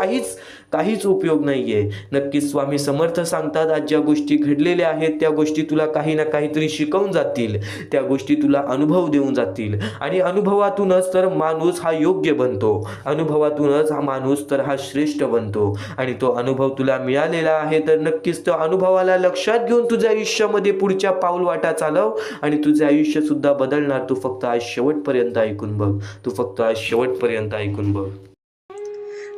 काहीच उपयोग नाहीये. नक्कीच स्वामी समर्थ सांगतात, आज ज्या गोष्टी घडलेल्या आहेत त्या गोष्टी तुला काही ना काहीतरी शिकवून जातील. त्या गोष्टी तुला अनुभव देऊन जातील. आणि अनुभवातूनच तर माणूस हा योग्य बनतो. अनुभवातूनच हा माणूस तर हा श्रेष्ठ बनतो. आणि तो अनुभव तुला मिळालेला आहे तर नक्कीच त्या अनुभवाला लक्षात घेऊन तुझ्या आयुष्यामध्ये पुढच्या पाऊल वाटा चालव आणि तुझे आयुष्य सुद्धा बदलणार. तू फक्त आज शेवटपर्यंत ऐकून बघ.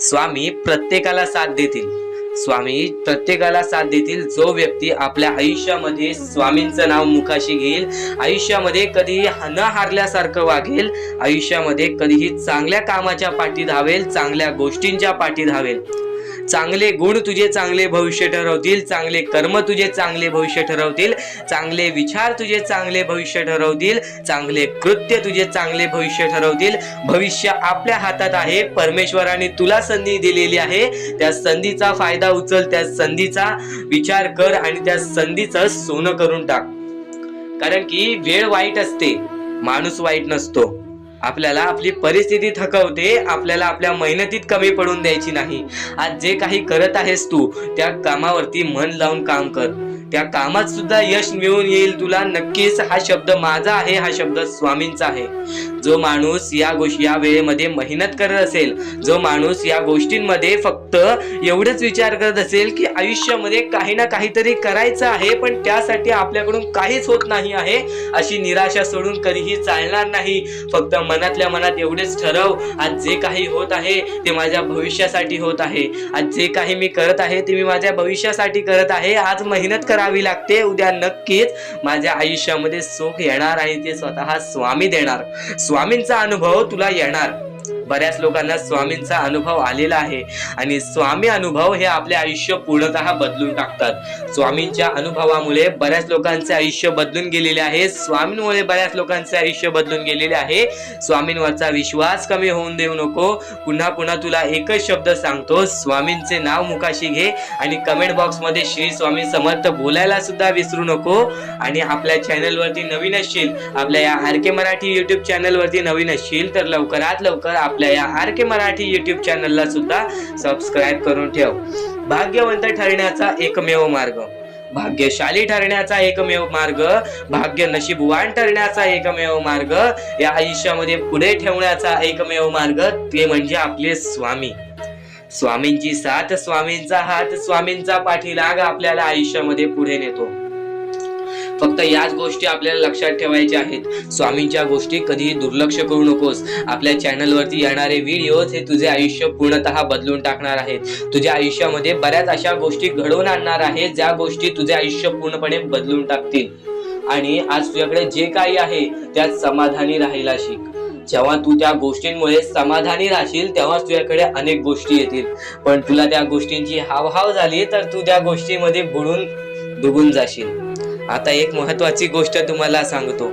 स्वामी प्रत्येकाला साथ देतील. स्वामी प्रत्येकाला साथ देतील. जो व्यक्ती आपल्या आयुष्यामध्ये स्वामींचं नाव मुखाशी घेईल, आयुष्यामध्ये कधीही न हारल्यासारखं वागेल, आयुष्यामध्ये कधीही चांगल्या कामाच्या पाठी धावेल, चांगल्या गोष्टींच्या पाठी धावेल. चांगले गुण तुझे चांगले भविष्य ठरवतील, चांगले कर्म तुझे चांगले भविष्य ठरवतील, चांगले विचार तुझे चांगले भविष्य ठरवतील, चांगले कृत्य तुझे चांगले भविष्य ठरवतील. भविष्य आपल्या हातात आहे. परमेश्वराने तुला संधी दिलेली आहे. त्या संधीचा फायदा उचल, त्या संधीचा विचार कर आणि त्या संधीचं सोनं करून टाक. कारण की वेळ वाईट असते, माणूस वाईट नसतो. आपल्याला आपली परिस्थिती थकवते, आपल्याला आपल्या मेहनतीत कमी पडून द्यायची नाही. आज जे काही करत आहेस तू, त्या कामावरती मन लावून काम कर. त्या कामात सुद्धा यश मिळून येईल तुला नक्कीच. हा शब्द माझा आहे, हा शब्द स्वामींचा आहे. जो माणूस या वेळेमध्ये मेहनत करत असेल, जो माणूस या गोष्टींमध्ये फक्त एवढंच विचार करत असेल की आयुष्यामध्ये काही ना काहीतरी करायचं आहे पण त्यासाठी आपल्याकडून काहीच होत नाही आहे, अशी निराशा सोडून कधीही चालणार नाही. फक्त मनातल्या मनात एवढेच ठरव, आज जे काही होत आहे ते माझ्या भविष्यासाठी होत आहे. आज जे काही मी करत आहे ते मी माझ्या भविष्यासाठी करत आहे. आज मेहनत करावी लागते, उद्या नक्कीच माझ्या आयुष्यामध्ये सुख येणार आणि ते स्वतः स्वामी देणार. स्वामींचा अनुभव तुला येणार. बऱ्याच लोकांना स्वामींचा अनुभव आलेला आहे आणि स्वामी अनुभव हे आपले आयुष्य पूर्णतः बदलून टाकतात. स्वामींच्या अनुभवामुळे बऱ्याच लोकांचे आयुष्य बदलून गेलेले आहे. स्वामींमुळे बऱ्याच लोकांचे आयुष्य बदलून गेलेले आहे. स्वामींवरचा विश्वास कमी होऊन देऊ नको. पुन्हा पुन्हा तुला एकच शब्द सांगतो, स्वामींचे नाव मुखाशी घे आणि कमेंट बॉक्स मध्ये श्री स्वामी समर्थ बोलायला सुद्धा विसरू नको. आणि आपल्या चॅनल वरती नवीन असशील, आपल्या या RK मराठी युट्यूब चॅनल वरती नवीन असशील तर लवकरात लवकर आपल्या या RK मराठी युट्यूब चॅनलला सुद्धा सबस्क्राईब करून ठेव. भाग्यवंत ठरण्याचा एकमेव मार्ग, भाग्यशाली ठरण्याचा एकमेव मार्ग, भाग्य नशीबवान ठरण्याचा एकमेव मार्ग, या आयुष्यामध्ये पुढे ठेवण्याचा एकमेव मार्ग ते म्हणजे आपले स्वामी. स्वामींची साथ, स्वामींचा हात, स्वामींचा पाठीलाग आपल्याला आयुष्यामध्ये पुढे नेतो. फक्त याच गोष्टी आपल्याला लक्षात ठेवायच्या आहेत. स्वामींच्या गोष्टी कधीही दुर्लक्ष करू नकोस. आपल्या चॅनलवरती येणारे व्हिडिओज हे तुझे आयुष्य पूर्णतः बदलून टाकणार आहेत. तुझ्या आयुष्यामध्ये बऱ्याच अशा गोष्टी घडवून आणणार आहेत ज्या गोष्टी तुझे आयुष्य पूर्णपणे बदलून टाकतील. आणि आज तुझ्याकडे जे काही आहे त्यात समाधानी राहायला शिक. जेव्हा तू त्या गोष्टींमुळे समाधानी राहशील तेव्हाच तुझ्याकडे अनेक गोष्टी येतील. पण तुला त्या गोष्टींची हावभाव झाली तर तू त्या गोष्टीमध्ये बुडून डुबून जाशील. आता एक महत्वाची गोष्ट तुम्हाला सांगतो,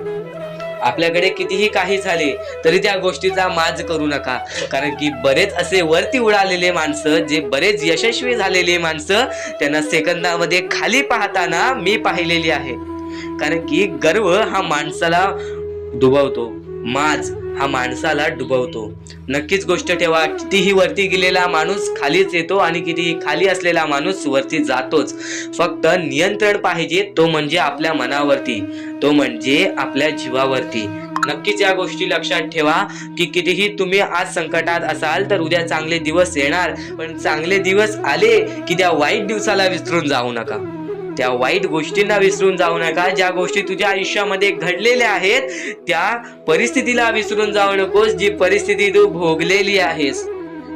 आपल्याकडे कितीही काही झाले तरी त्या गोष्टीचा माज करू नका. कारण की बरेच असे वरती उडालेले माणसं, जे बरेच यशस्वी झालेले माणसं, त्यांना सेकंदामध्ये खाली पाहताना मी पाहिलेली आहे. कारण की गर्व हा माणसाला डुबवतो, माज हा माणसाला डुबवतो. नक्कीच गोष्ट ठेवा, कितीही वरती गेलेला माणूस खालीच येतो आणि कितीही खाली असलेला माणूस वरती जातोच. फक्त नियंत्रण पाहिजे, तो म्हणजे आपल्या मनावरती, तो म्हणजे आपल्या जीवावरती. नक्कीच या गोष्टी लक्षात ठेवा की कितीही तुम्ही आज संकटात असाल तर उद्या चांगले दिवस येणार. पण चांगले दिवस आले की त्या वाईट दिवसाला विसरून जाऊ नका, त्या वाईट गोष्टींना विसरून जाऊ नका. ज्या गोष्टी तुझ्या आयुष्यामध्ये घडलेल्या आहेत त्या परिस्थितीला विसरून जाऊ नकोस. जी परिस्थिती तू भोगलेली आहेस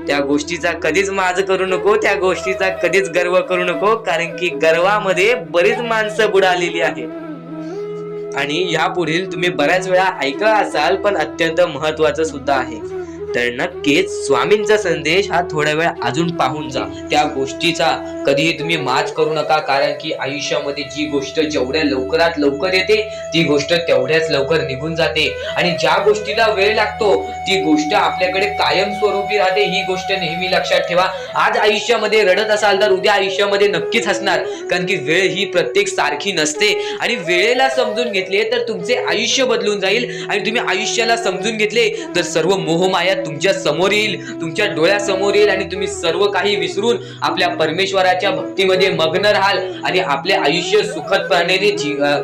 त्या गोष्टीचा कधीच माज करू नको, त्या गोष्टीचा कधीच गर्व करू नको. कारण की गर्वामध्ये बरीच माणसं बुडालेली आहेत. आणि यापुढील तुम्ही बऱ्याच वेळा ऐकला असाल पण अत्यंत महत्वाचं सुद्धा आहे. तर नक्कीच स्वामींचा संदेश हा थोडा वेळ अजून पाहून जा. त्या गोष्टीचा कधीही तुम्ही माज करू नका. कारण की आयुष्यामध्ये जी गोष्ट जेवढ्या लवकरात लवकर येते ती गोष्ट तेवढ्याच लवकर निघून जाते. आणि ज्या गोष्टीला वेळ लागतो ती गोष्ट आपल्याकडे कायम स्वरूपी राहते. ही गोष्ट नेहमी लक्षात ठेवा. आज आयुष्यामध्ये रडत असाल तर उद्या आयुष्यामध्ये नक्कीच हसणार. कारण की वेळ ही प्रत्येक सारखी नसते. आणि वेळेला समजून घेतले तर तुमचे आयुष्य बदलून जाईल. आणि तुम्ही आयुष्याला समजून घेतले तर सर्व मोहमाया तुमच्या समोर येईल, तुमच्या डोळ्यासमोर येईल आणि तुम्ही सर्व काही विसरून आपल्या परमेश्वराच्या भक्तीमध्ये मग्न राहाल आणि आपले आयुष्य सुखदपणे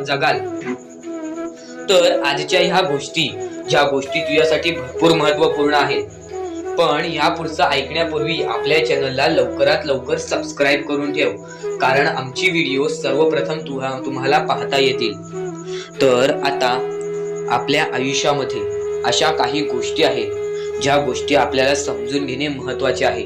जगाल. तर आजच्या ह्या गोष्टी, ज्या गोष्टी तुझ्यासाठी भरपूर महत्वपूर्ण आहेत, पण ह्या पुढचं ऐकण्यापूर्वी आपल्या चॅनलला लवकरात लवकर सबस्क्राईब करून ठेव. कारण आमची व्हिडिओ सर्वप्रथम तुम्हाला पाहता येतील. तर आता आपल्या आयुष्यामध्ये अशा काही गोष्टी आहेत ज्या गोष्टी आपल्याला समजून घेणे महत्वाचे आहे.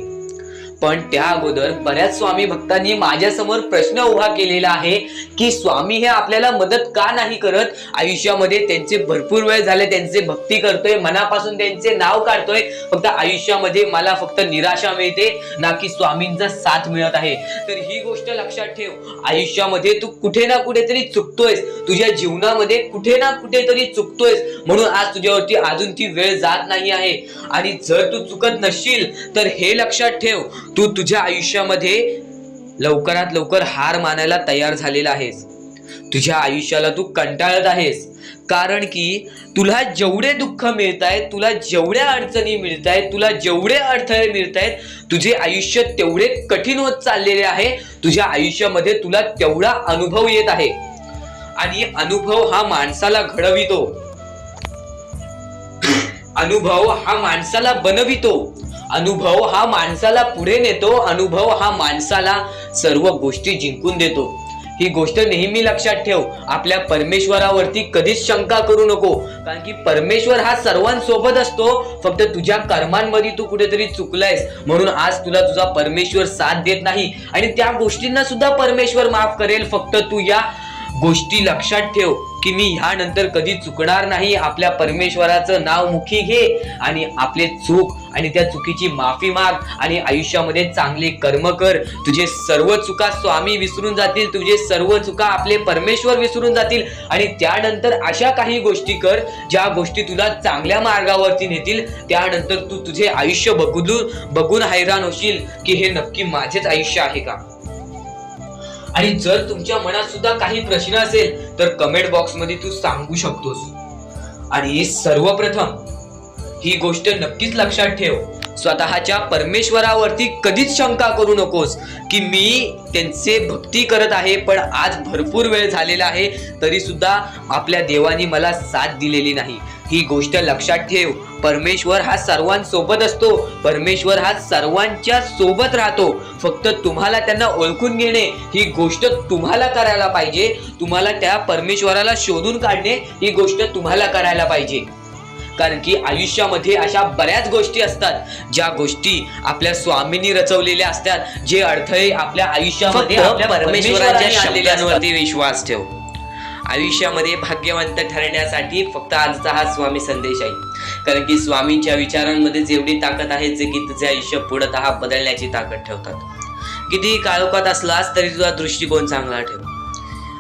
पण त्या अगोदर बऱ्याच स्वामी भक्तांनी माझ्यासमोर प्रश्न उभा केलेला आहे की स्वामी हे आपल्याला मदत का नाही करत. आयुष्यामध्ये त्यांचे भरपूर वेळ झाले त्यांचे भक्ती करतोय, मनापासून त्यांचे नाव काढतोय, फक्त आयुष्यामध्ये मला फक्त निराशा मिळते ना की स्वामींचा साथ मिळत आहे. तर ही गोष्ट लक्षात ठेव, आयुष्यामध्ये तू कुठे ना कुठेतरी चुकतोयस, तुझ्या जीवनामध्ये कुठे ना कुठेतरी चुकतोयस, म्हणून आज तुझ्यावरती अजून ती वेळ जात नाही आहे. आणि जर तू चुकत नसशील तर हे लक्षात ठेव, तू तुझ्या आयुष्यामध्ये लवकरात लवकर हार मानायला तयार झालेला आहेस. तुझ्या आयुष्याला तू कंटाळत आहेस, कारण की तुला जेवढे दुःख मिळत आहेत, तुला जेवढ्या अडचणी मिळत आहेत, तुला जेवढे अडथळे मिळत आहेत, तुझे आयुष्य तेवढे कठीण होत चाललेले आहे. तुझ्या आयुष्यामध्ये तुला तेवढा अनुभव येत आहे आणि अनुभव हा माणसाला घडवितो, अनुभव हा माणसाला बनवितो, अनुभव हा माणसाला पुढे नेतो, अनुभव हा माणसाला सर्व गोष्टी जिंकून देतो. ही गोष्ट नेहमी लक्षात ठेव. आपल्या परमेश्वरावरती कधीच शंका करू नको, कारण की परमेश्वर हा सर्वांसोबत असतो. फक्त तुझ्या कर्मांमध्ये तू कुठेतरी चुकलायस म्हणून आज तुला तुझा परमेश्वर साथ देत नाही आणि त्या गोष्टींना सुद्धा परमेश्वर माफ करेल. फक्त तू या गोष्टी लक्षात ठेव की मी ह्यानंतर कधी चुकणार नाही. आपल्या परमेश्वराचं नाव मुखी घे आणि आपले चूक आणि त्या चुकीची माफी माग आणि आयुष्यामध्ये चांगले कर्म कर. तुझे सर्व चुका स्वामी विसरून जातील, तुझे सर्व चुका आपले परमेश्वर विसरून जातील आणि त्यानंतर अशा काही गोष्टी कर ज्या गोष्टी तुला चांगल्या मार्गावरती नेतील. त्यानंतर तू तुझे आयुष्य बघून हैराण होशील की हे नक्की माझेच आयुष्य आहे का. आणि जर तुमच्या मनात सुद्धा काही प्रश्न असेल तर कमेंट बॉक्स मध्ये तू सांगू शकतोस. आणि सर्वप्रथम ही गोष्ट नक्कीच लक्षात ठेव, स्वतःच्या परमेश्वरावरती कधीच शंका करू नकोस की मी त्यांचे भक्ती करत आहे पण आज भरपूर वेळ झालेला आहे तरी सुद्धा आपल्या देवानी मला साथ दिलेली नाही. ही गोष्ट लक्षात ठेव, परमेश्वर हा सर्वांसोबत असतो, परमेश्वर हा सर्वांच्या सोबत राहतो. फक्त तुम्हाला त्यांना ओळखून घेणे ही गोष्ट तुम्हाला करायला पाहिजे. तुम्हाला त्या परमेश्वराला शोधून काढणे ही गोष्ट तुम्हाला करायला पाहिजे. कारण की आयुष्यामध्ये अशा बऱ्याच गोष्टी असतात ज्या गोष्टी आपल्या स्वामींनी रचवलेल्या असतात. जे अडथळे आपल्या आयुष्यामध्ये आपल्या परमेश्वराच्या शब्दांवरती विश्वास ठेव. आयुष्यामध्ये भाग्यवंत ठरण्यासाठी फक्त आजचा हा स्वामी संदेश आहे, कारण की स्वामींच्या विचारांमध्ये एवढी ताकद आहे जे की तुझे आयुष्य पूर्णतः बदलण्याची ताकद ठेवतात. किती काळोखात असलास तरी तुझा दृष्टिकोन चांगला ठेव.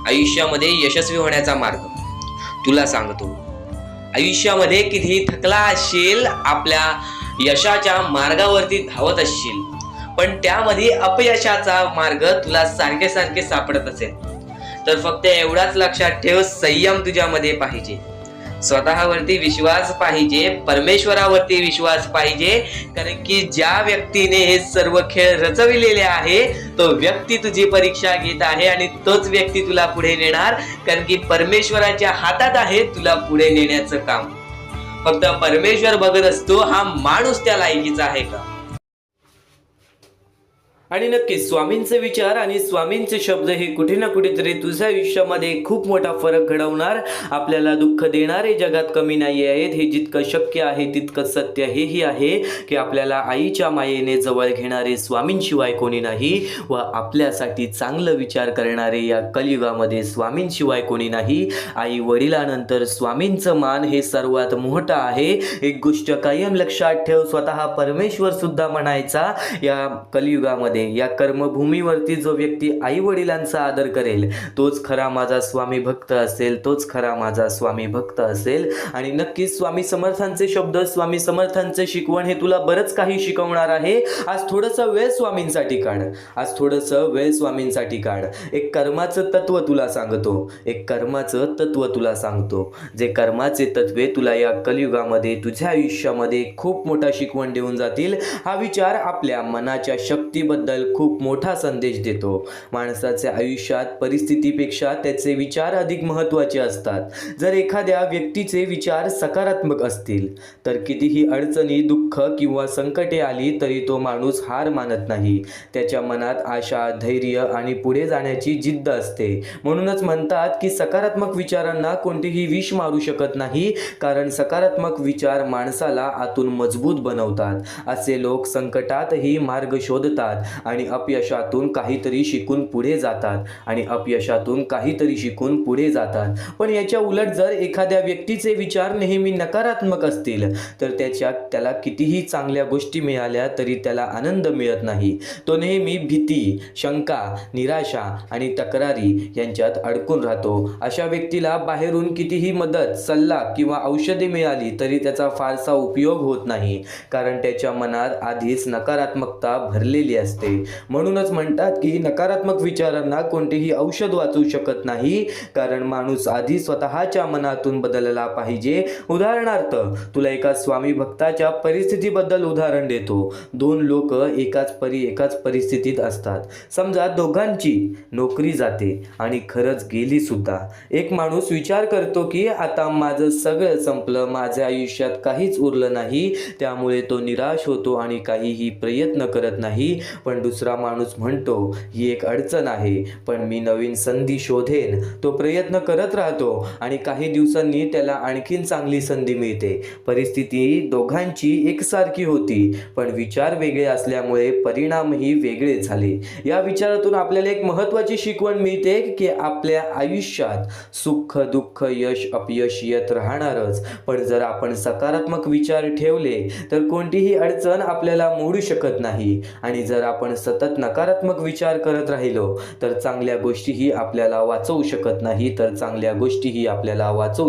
आयुष्यामध्ये यशस्वी होण्याचा मार्ग तुला सांगतो. आयुष्यामध्ये कितीही थकला असशील, आपल्या यशाच्या मार्गावरती धावत असशील, पण त्यामध्ये अपयशाचा मार्ग तुला सारखे सारखे सापडत असेल तर फक्त एवढाच लक्षात ठेव, संयम तुझ्यामध्ये पाहिजे, स्वतःवरती विश्वास पाहिजे, परमेश्वरावरती विश्वास पाहिजे. कारण की ज्या व्यक्तीने हे सर्व खेळ रचविलेले आहे तो व्यक्ती तुझी परीक्षा घेत आहे आणि तोच व्यक्ती तुला पुढे नेणार. कारण की परमेश्वराच्या हातात आहे तुला पुढे नेण्याचं काम. फक्त परमेश्वर बघत असतो हा माणूस त्या लायकीचा आहे का. आणि नक्कीच स्वामींचे विचार आणि स्वामींचे शब्द हे कुठे ना कुठेतरी तुझ्या आयुष्यामध्ये खूप मोठा फरक घडवणार, आपल्याला दुःख देणारे जगात कमी नाही आहेत. हे जितकं शक्य आहे तितकं सत्य हेही आहे की आपल्याला आईच्या मायेने जवळ घेणारे स्वामींशिवाय कोणी नाही व आपल्यासाठी चांगलं विचार करणारे या कलियुगामध्ये स्वामींशिवाय कोणी नाही. आई वडिलांनंतर स्वामींचं मान हे सर्वात मोठं आहे. एक गोष्ट कायम लक्षात ठेव, स्वतः परमेश्वर सुद्धा म्हणायचा या कलियुगामध्ये या कर्मभूमीवरती जो व्यक्ती आई वडिलांचा आदर करेल तोच खरा माझा स्वामी भक्त असेल, तोच खरा माझा स्वामी भक्त असेल. आणि नक्कीच स्वामी समर्थांचे शब्द, स्वामी समर्थांचे शिकवण हे तुला बरंच काही शिकवणार आहे. आज थोडंसं वेळ स्वामींसाठी काढ, आज थोडंसं वेळ स्वामींसाठी काढ. एक कर्माचं तत्व तुला सांगतो, एक कर्माचं तत्व तुला सांगतो. जे कर्माचे तत्वे तुला या कलियुगामध्ये तुझ्या आयुष्यामध्ये खूप मोठा शिकवण देऊन जातील. हा विचार आपल्या मनाच्या शक्तीबद्दल आयुष्याबद्दल खूप मोठा संदेश देतो. माणसाच्या आयुष्यात परिस्थितीपेक्षा त्याचे विचार अधिक महत्त्वाचे असतात. जर एखाद्या व्यक्तीचे विचार सकारात्मक असतील तर कितीही अडचणी, दुःख किंवा संकटे आली तरी तो माणूस हार मानत नाही. त्याच्या मनात आशा, धैर्य आणि पुढे जाण्याची जिद्द असते. म्हणूनच म्हणतात की सकारात्मक विचारांना कोणतेही विष मारू शकत नाही, कारण सकारात्मक विचार माणसाला आतून मजबूत बनवतात. असे लोक संकटातही मार्ग शोधतात आणि अपयशातून काहीतरी शिकून पुढे जातात पण याच्या उलट जर एखाद्या व्यक्तीचे विचार नेहमी नकारात्मक असतील तर त्याला कितीही चांगल्या गोष्टी मिळाल्या तरी त्याला आनंद मिळत नाही. तो नेहमी भीती, शंका, निराशा आणि तक्रारी यांच्यात अडकून राहतो. अशा व्यक्तीला बाहेरून कितीही मदत, सल्ला किंवा औषधे मिळाली तरी त्याचा फारसा उपयोग होत नाही, कारण त्याच्या मनात आधीच नकारात्मकता भरलेली असते. म्हणूनच म्हणतात की नकारात्मक विचारांना कोणतेही औषध वाचू शकत नाही, कारण माणूस आधी स्वतःच्या मनातून बदलला पाहिजे. उदाहरणार्थ, तुला एका स्वामी भक्ताच्या परिस्थितीबद्दल उदाहरण देतो. दोन लोक एकाच परिस्थितीत असतात. समजा दोघांची नोकरी जाते आणि खरंच गेली सुद्धा. एक माणूस विचार करतो की आता माझं सगळं संपलं, माझ्या आयुष्यात काहीच उरलं नाही, त्यामुळे तो निराश होतो आणि काहीही प्रयत्न करत नाही. पण दुसरा माणूस म्हणतो, ही एक अडचण आहे पण मी नवीन संधी शोधेन. तो प्रयत्न करत राहतो आणि काही दिवसांनी त्याला आणखीन चांगली संधी मिळते. परिस्थिती दोघांची एकसारखी होती पण विचार वेगळे असल्यामुळे परिणामही वेगळे झाले. या विचारातून आपल्याला एक महत्त्वाची शिकवण मिळते की आपल्या आयुष्यात सुख, दुःख, यश, अपयश येत राहणारच, पण जर आपण सकारात्मक विचार ठेवले तर कोणतीही अडचण आपल्याला मोडू शकत नाही. आणि जर आपण सतत नकारात्मक विचार करत राहिलो तर चांगल्या गोष्टीही आपल्याला वाचवू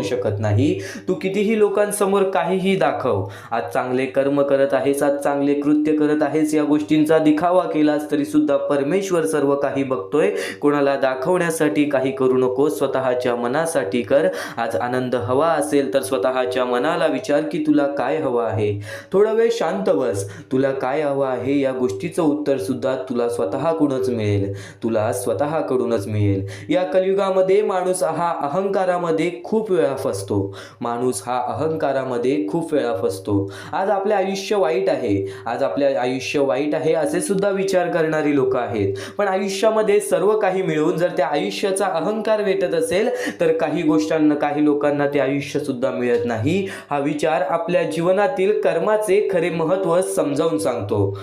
शकत नाही. तू कितीही लोकांसमोर काहीही दाखव, आज चांगले कर्म करत आहेस, आज चांगले कृत्य करत आहेस, या गोष्टींचा दिखावा केलास तरी सुद्धा परमेश्वर सर्व काही बघतोय. कोणाला दाखवण्यासाठी काही करू नको, स्वतःच्या मनासाठी कर. आज आनंद हवा असेल तर स्वतःच्या मनाला विचार की तुला काय हवं आहे. थोडा वेळ शांत बस. तुला काय हवं आहे या गोष्टीचं उत्तर सुद्धा तुला स्वतःकडूनच मिळेल. या कलियुगामध्ये माणूस हा अहंकारामध्ये खूप वेळा फसतो. आज आपले आयुष्य वाईट आहे असे सुद्धा विचार करणारी लोक आहेत. पण आयुष्यामध्ये सर्व काही मिळून जर त्या आयुष्याचा अहंकार भेटत असेल तर काही लोकांना ते आयुष्य सुद्धा मिळत नाही. हा विचार आपल्या जीवनातील कर्माचे खरे महत्त्व समजावून सांगतो.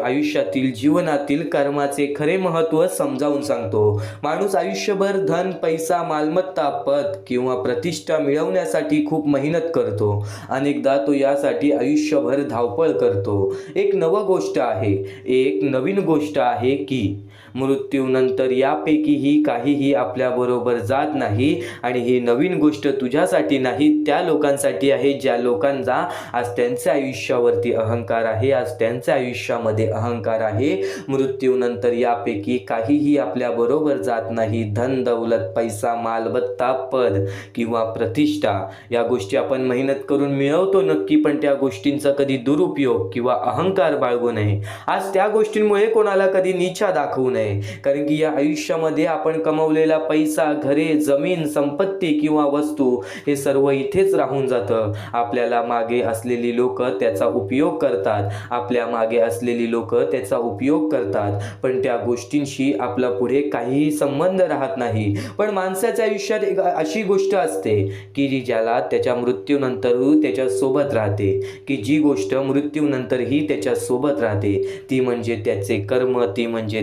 आयुष्यातील जीवनातील कर्माचे खरे महत्त्व समजावून सांगतो. माणूस आयुष्यभर धन, पैसा, मालमत्ता, पद किंवा प्रतिष्ठा मिळवण्यासाठी खूप मेहनत करतो. अनेकदा तो यासाठी आयुष्यभर धावपळ करतो. एक नवीन गोष्ट आहे की मृत्यूनंतर यापैकीही काहीही आपल्याबरोबर जात नाही. आणि ही नवीन गोष्ट तुझ्यासाठी नाही, त्या लोकांसाठी आहे ज्या लोकांचा आज त्यांच्या आयुष्यावरती अहंकार आहे, आज त्यांच्या आयुष्यामध्ये अहंकार आहे. मृत्यूनंतर यापैकी काहीही आपल्याबरोबर जात नाही. धन, दौलत, पैसा, मालमत्ता, पद किंवा प्रतिष्ठा या गोष्टी आपण मेहनत करून मिळवतो नक्की, पण त्या गोष्टींचा कधी दुरुपयोग किंवा अहंकार बाळगू नये. आज त्या गोष्टींमुळे कोणाला कधी नीचा दाखवू नये, कारण की या आयुष्यामध्ये आपण कमवलेला पैसा, घरे, जमीन, संपत्ती किंवा वस्तू हे सर्व इथेच राहून जातं. आपल्या मागे असलेली लोक त्याचा उपयोग करतात, पण त्या गोष्टींशी आपला पुढे काहीही संबंध राहत नाही. पण माणसाच्या आयुष्यात एक अशी गोष्ट असते की ज्याला त्याच्या मृत्यूनंतरही त्याच्या सोबत राहते, की जी गोष्ट मृत्यूनंतरही त्याच्या सोबत राहते, ती म्हणजे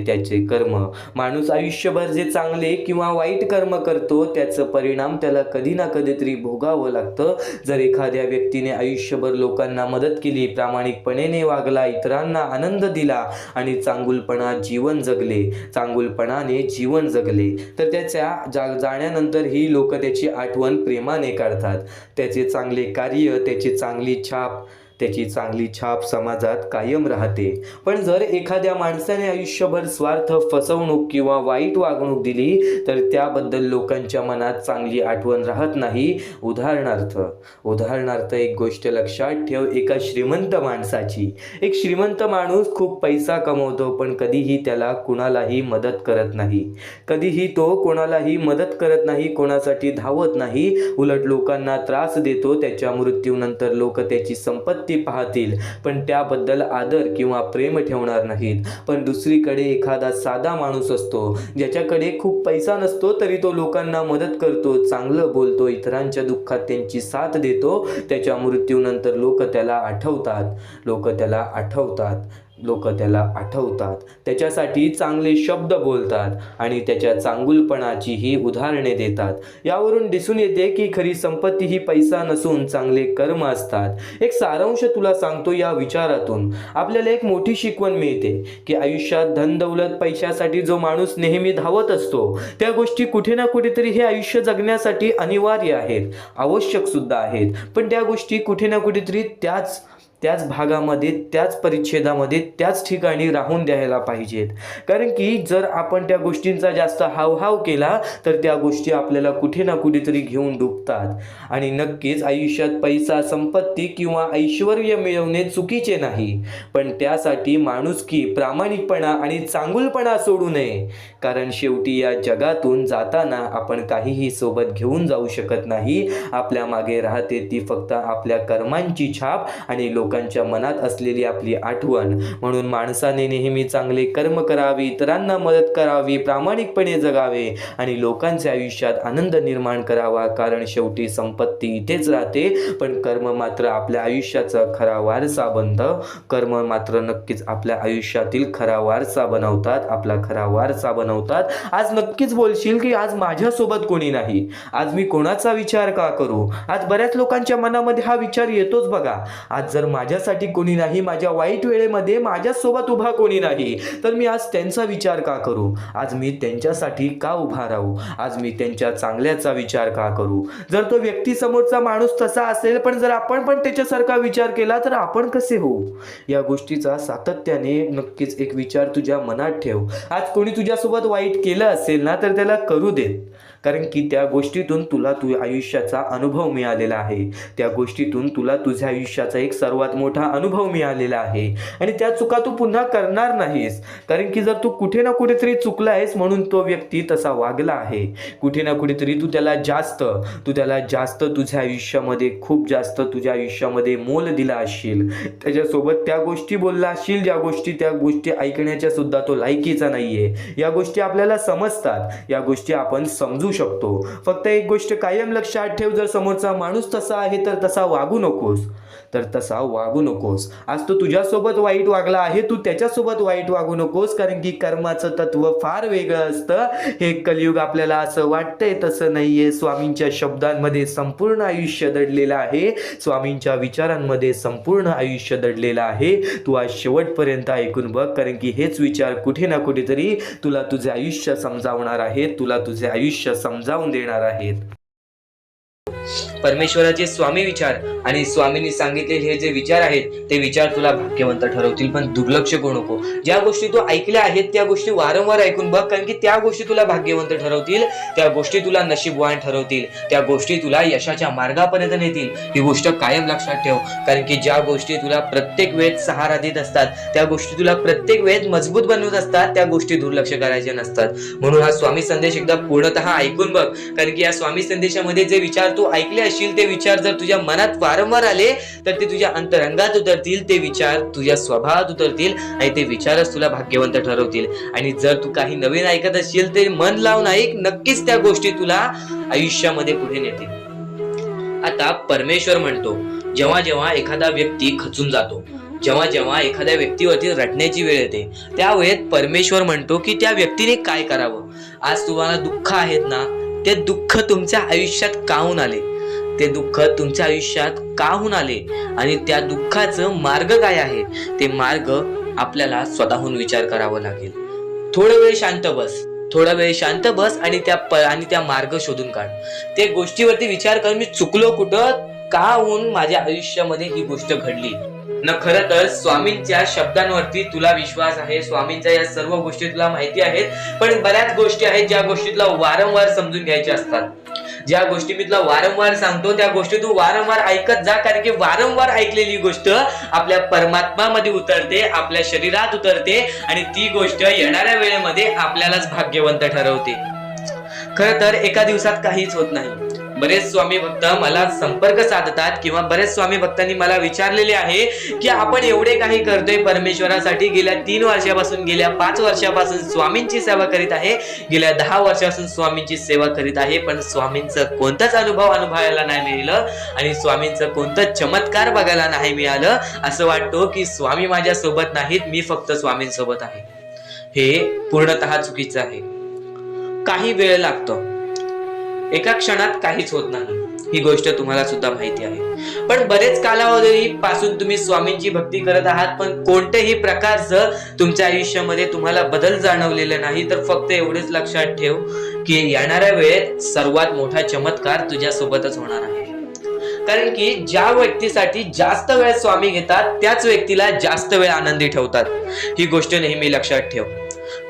त्याचे कर्म. माणूस आयुष्यभर जे चांगले किंवा वाईट कर्म करतो त्याचं परिणाम त्याला कधी ना कधीतरी भोगावं लागतं. जर एखाद्या व्यक्तीने आयुष्यभर लोकांना मदत केली, प्रामाणिकपणे वागला, इतरांना आनंद दिला आणि चांगुलपणाने जीवन जगले तर त्याच्या जाण्यानंतर ही लोक त्याची आठवण प्रेमाने काढतात. त्याचे चांगले कार्य, त्याची चांगली छाप त्याची चांगली छाप समाजात कायम राहते. पण जर एखाद्या माणसाने आयुष्यभर स्वार्थ, फसवणूक किंवा वाईट वागणूक दिली तर त्याबद्दल लोकांच्या मनात चांगली आठवण राहत नाही. उदाहरणार्थ एक गोष्ट लक्षात ठेव. एका श्रीमंत माणसाची. एक श्रीमंत माणूस खूप पैसा कमवतो पण कधीही त्याला कुणालाही मदत करत नाही. कधीही तो कोणालाही मदत करत नाही, कोणासाठी धावत नाही. उलट लोकांना त्रास देतो. त्याच्या मृत्यूनंतर लोक त्याची संपत्ती पाहतील पण त्याबद्दल आदर किंवा प्रेम ठेवणार नाहीत. पण दुसरीकडे एखादा साधा माणूस असतो ज्याच्याकडे खूप पैसा नसतो तरी तो लोकांना मदत करतो, चांगलं बोलतो, इतरांच्या दुःखात त्यांची साथ देतो. त्याच्या मृत्यूनंतर लोक त्याला आठवतात, त्याच्यासाठी चांगले शब्द बोलतात आणि त्याच्या चांगुलपणाचीही उदाहरणे देतात. यावरून दिसून येते की खरी संपत्ती ही पैसा नसून चांगले कर्म असतात. एक सारांश तुला सांगतो. या विचारातून आपल्याला एक मोठी शिकवण मिळते की आयुष्यात धन दौलत पैशासाठी जो माणूस नेहमी धावत असतो त्या गोष्टी कुठे ना कुठेतरी हे आयुष्य जगण्यासाठी अनिवार्य आहेत, आवश्यक सुद्धा आहेत. पण त्या गोष्टी कुठे ना कुठेतरी त्याच भागामध्ये, त्याच परिच्छेदामध्ये, त्याच ठिकाणी राहून द्यायला पाहिजेत. कारण की जर आपण त्या गोष्टींचा जास्त हावभाव केला तर त्या गोष्टी आपल्याला कुठे ना कुठेतरी घेऊन डुबतात. आणि नक्कीच आयुष्यात पैसा, संपत्ती किंवा ऐश्वर्य मिळवणे चुकीचे नाही, पण त्यासाठी माणुसकी, प्रामाणिकपणा आणि चांगुलपणा सोडू नये. कारण शेवटी या जगातून जाताना आपण काहीही सोबत घेऊन जाऊ शकत नाही. आपल्या मागे राहते ती फक्त आपल्या कर्मांची छाप आणि लोकांच्या मनात असलेली आपली आठवण. म्हणून माणसाने नेहमी चांगले कर्म करावे, इतरांना मदत करावी, प्रामाणिकपणे जगावे आणि लोकांच्या आयुष्यात आनंद निर्माण करावा. कारण शेवटी संपत्ती इथेच राहते पण कर्म मात्र आपल्या आयुष्याचा खरा वारसा बनतं. कर्म मात्र नक्कीच आपल्या आयुष्यातील खरा वारसा बनवतात, आपला खरा वारसा बनवतात. आज नक्कीच बोलशील की आज माझ्यासोबत कोणी नाही, आज मी कोणाचा विचार का करू. आज बऱ्याच लोकांच्या मनामध्ये हा विचार येतोच बघा. आज जर माझ्यासाठी कोणी नाही, माझ्या वाईट वेळेमध्ये माझ्यासोबत उभा कोणी नाही तर मी आज त्यांचा विचार का करू. आज मी त्यांच्यासाठी का उभा राहू. आज मी त्यांच्या चांगल्याचा विचार का करू. जर तो व्यक्ती समोरचा माणूस तसा असेल पण जर आपण पण त्याच्यासारखा विचार केला तर आपण कसे होऊ. या गोष्टीचा सातत्याने नक्कीच एक विचार तुझ्या मनात ठेव. आज कोणी तुझ्यासोबत वाईट केलं असेल ना तर त्याला करू देत. कारण की त्या गोष्टीतून तुला आयुष्याचा अनुभव मिळालेला आहे. त्या गोष्टीतून तुला तुझ्या आयुष्याचा एक सर्वात मोठा अनुभव मिळालेला आहे आणि त्या चुका तू पुन्हा करणार नाहीस. कारण की जर तू कुठे ना कुठेतरी चुकला आहेस म्हणून तो व्यक्ती तसा वागला आहे. कुठे ना कुठेतरी तू त्याला जास्त तुझ्या आयुष्यामध्ये, खूप जास्त तुझ्या आयुष्यामध्ये मोल दिला असशील. त्याच्यासोबत त्या गोष्टी बोलला असशील त्या गोष्टी ऐकण्याच्या सुद्धा तो लायकीचा नाहीये. या गोष्टी आपल्याला समजतात, या गोष्टी आपण समजू शकतो. फक्त एक गोष्ट कायम लक्षात ठेव. जर समोरचा माणूस तसा आहे तर तसा वागू नकोस. आज तो तुझ्यासोबत वाईट वागला आहे, तू त्याच्यासोबत वाईट वागू नकोस. कारण की कर्माचं तत्व फार वेगळं असतं. हे कलियुग आपल्याला असं वाटतंय तसं नाहीये. स्वामींच्या शब्दांमध्ये संपूर्ण आयुष्य दडलेलं आहे, स्वामींच्या विचारांमध्ये संपूर्ण आयुष्य दडलेलं आहे. तू आज शेवटपर्यंत ऐकून बघ. कारण की हेच विचार कुठे ना कुठेतरी तुला तुझे आयुष्य समजावणार आहेत, तुला तुझे आयुष्य समजावून देणार आहेत. परमेश्वराचे स्वामी विचार आणि स्वामींनी सांगितलेले हे जे विचार आहेत ते विचार तुला भाग्यवंत ठरवतील. पण दुर्लक्ष करू नको. ज्या गोष्टी तू ऐकल्या आहेत त्या गोष्टी वारंवार ऐकून बघ. कारण की त्या गोष्टी तुला भाग्यवंत ठरवतील, त्या गोष्टी तुला नशीबवान ठरवतील, त्या गोष्टी तुला यशाच्या मार्गापर्यंत नेतील. ही गोष्ट कायम लक्षात ठेव. कारण की ज्या गोष्टी तुला प्रत्येक वेळेस सहारा देत असतात, त्या गोष्टी तुला प्रत्येक वेळेस मजबूत बनवत असतात, त्या गोष्टी दुर्लक्ष करायचे नसतात. म्हणून हा स्वामी संदेश एकदा पूर्णतः ऐकून बघ. कारण की या स्वामी संदेशामध्ये जे विचार तू ऐकले असतील ते विचार जर तुझ्या मनात वारंवार आले तर ते तुझ्या अंतरंगात उतरतील, ते विचार तुझ्या स्वभावात उतरतील आणि ते विचारच तुला भाग्यवंत ठरवतील. आणि जर तू काही नवीन ऐकत असशील तर मन लावून ऐक, नक्कीच त्या गोष्टी तुला आयुष्यामध्ये पुढे नेतील. आता परमेश्वर म्हणतो, जेव्हा जेव्हा एखादा व्यक्ती खचून जातो, जेव्हा जेव्हा एखाद्या व्यक्तीवरती रडण्याची वेळ येते, त्या वेळेत परमेश्वर म्हणतो की त्या व्यक्तीने काय करावं. आज तुम्हाला दुःख आहेत ना, ते दुःख तुमच्या आयुष्यात काहून आले, ते दुःख तुमच्या आयुष्यात काहून आले आणि त्या दुःखाचं मार्ग काय आहे, ते मार्ग आपल्याला स्वतःहून विचार करावा लागेल. थोडा वेळ शांत बस आणि त्या मार्ग शोधून काढ. त्या गोष्टीवरती विचार कर, मी चुकलो कुठं, का होऊन माझ्या आयुष्यामध्ये ही गोष्ट घडली न. खरं तर स्वामींच्या शब्दांवरती तुला विश्वास आहे, स्वामींच्या या सर्व गोष्टी तुला माहिती आहेत, पण बऱ्याच गोष्टी आहेत ज्या गोष्टी तुला वारंवार समजून घ्यायच्या असतात. ज्या गोष्टी मी तुला वारंवार सांगतो त्या गोष्टी तू वारंवार ऐकत जा, कारण की वारंवार ऐकलेली गोष्ट आपल्या परमात्मामध्ये उतरते, आपल्या शरीरात उतरते आणि ती गोष्ट येणाऱ्या वेळेमध्ये आपल्यालाच भाग्यवंत ठरवते. खरं तर एका दिवसात काहीच होत नाही. बरेच स्वामी भक्त मला संपर्क साधतात किंवा बरेच स्वामी भक्तांनी मला विचारलेले आहे की आपण एवढे काही करतोय परमेश्वरासाठी, गेल्या 3 वर्षापासून, गेल्या 5 वर्षापासून स्वामींची सेवा करीत आहे, गेल्या 10 वर्षापासून स्वामींची सेवा करीत आहे, पण स्वामींचं कोणताच अनुभव अनुभवायला नाही मिळालं आणि स्वामींचं कोणतं चमत्कार बघायला नाही मिळालं. असं वाटतं की स्वामी माझ्या सोबत नाहीत, मी फक्त स्वामींसोबत आहे. हे पूर्णतः चुकीचं आहे. काही वेळ लागतो, एका क्षणात काहीच होत नाही, ही गोष्ट तुम्हाला सुद्धा माहिती आहे. पण बरेच कालावधी पासून तुम्ही स्वामींची भक्ती करत आहात, पण कोणत्याही प्रकारचं तुमच्या आयुष्यामध्ये तुम्हाला बदल जाणवलेला नाही. तर फक्त एवढेच लक्षात ठेव की येणाऱ्या वेळेत सर्वात मोठा चमत्कार तुझ्या सोबतच होणार आहे. कारण की ज्या व्यक्तीसाठी जास्त वेळ स्वामी घेतात त्याच व्यक्तीला जास्त वेळ आनंदी ठेवतात. ही गोष्ट नेहमी लक्षात ठेव,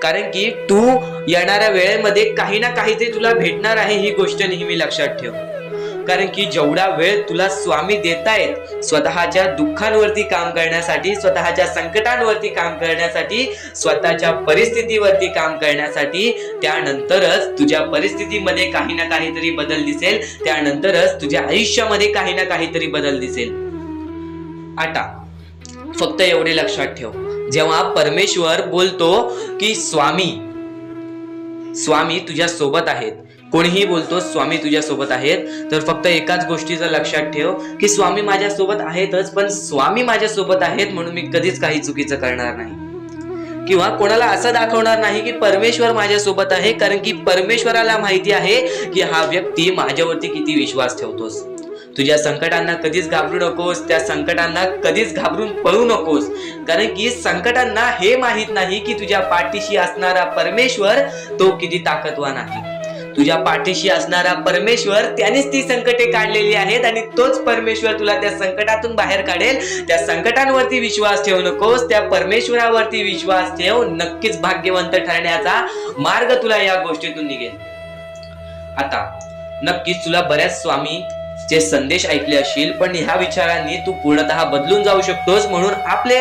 कारण की तू येणाऱ्या वेळेमध्ये काही ना काहीतरी तुला भेटणार आहे, ही गोष्ट नेहमी लक्षात ठेव. कारण की जेवढा वेळ तुला स्वामी देतायत स्वतःच्या दुःखांवरती काम करण्यासाठी, स्वतःच्या संकटांवरती काम करण्यासाठी, स्वतःच्या परिस्थितीवरती काम करण्यासाठी, त्यानंतरच तुझ्या परिस्थितीमध्ये काही ना काहीतरी बदल दिसेल, त्यानंतरच तुझ्या आयुष्यामध्ये काही ना काहीतरी बदल दिसेल. आता फक्त एवढे लक्षात ठेव, जेव्हा परमेश्वर बोलतो की स्वामी तुझ्या सोबत आहेत, कोणीही बोलतो स्वामी तुझ्या सोबत आहेत, तर फक्त एकाच गोष्टीचं लक्षात ठेव की स्वामी माझ्या सोबत आहेतच, पण स्वामी माझ्या सोबत आहेत म्हणून मी कधीच काही चुकीचं करणार नाही किंवा कोणाला असं दाखवणार नाही की परमेश्वर माझ्या सोबत आहे, कारण की परमेश्वराला माहिती आहे की हा व्यक्ती माझ्यावरती किती विश्वास ठेवतोस. तुझ्या संकटांना कधीच घाबरू नकोस, त्या संकटांना कधीच घाबरून पळू नकोस, कारण की संकटांना हे माहित नाही की तुझ्या पाठीशी असणारा परमेश्वर तो किती ताकदवान आहे. तुझ्या पाठीशी असणारा परमेश्वर त्यानेच ती संकटे काढलेली आहेत आणि तोच परमेश्वर तुला त्या संकटातून बाहेर काढेल. त्या संकटांवरती विश्वास ठेवू नकोस, त्या परमेश्वरावरती विश्वास ठेव. नक्कीच भाग्यवंत ठरण्याचा मार्ग तुला या गोष्टीतून निघेल. आता नक्कीच तुला बऱ्याच स्वामी चे संदेश ऐकले असतील, पण ह्या विचारांनी तू पूर्णतः बदलून जाऊ शकतोस. म्हणून आपले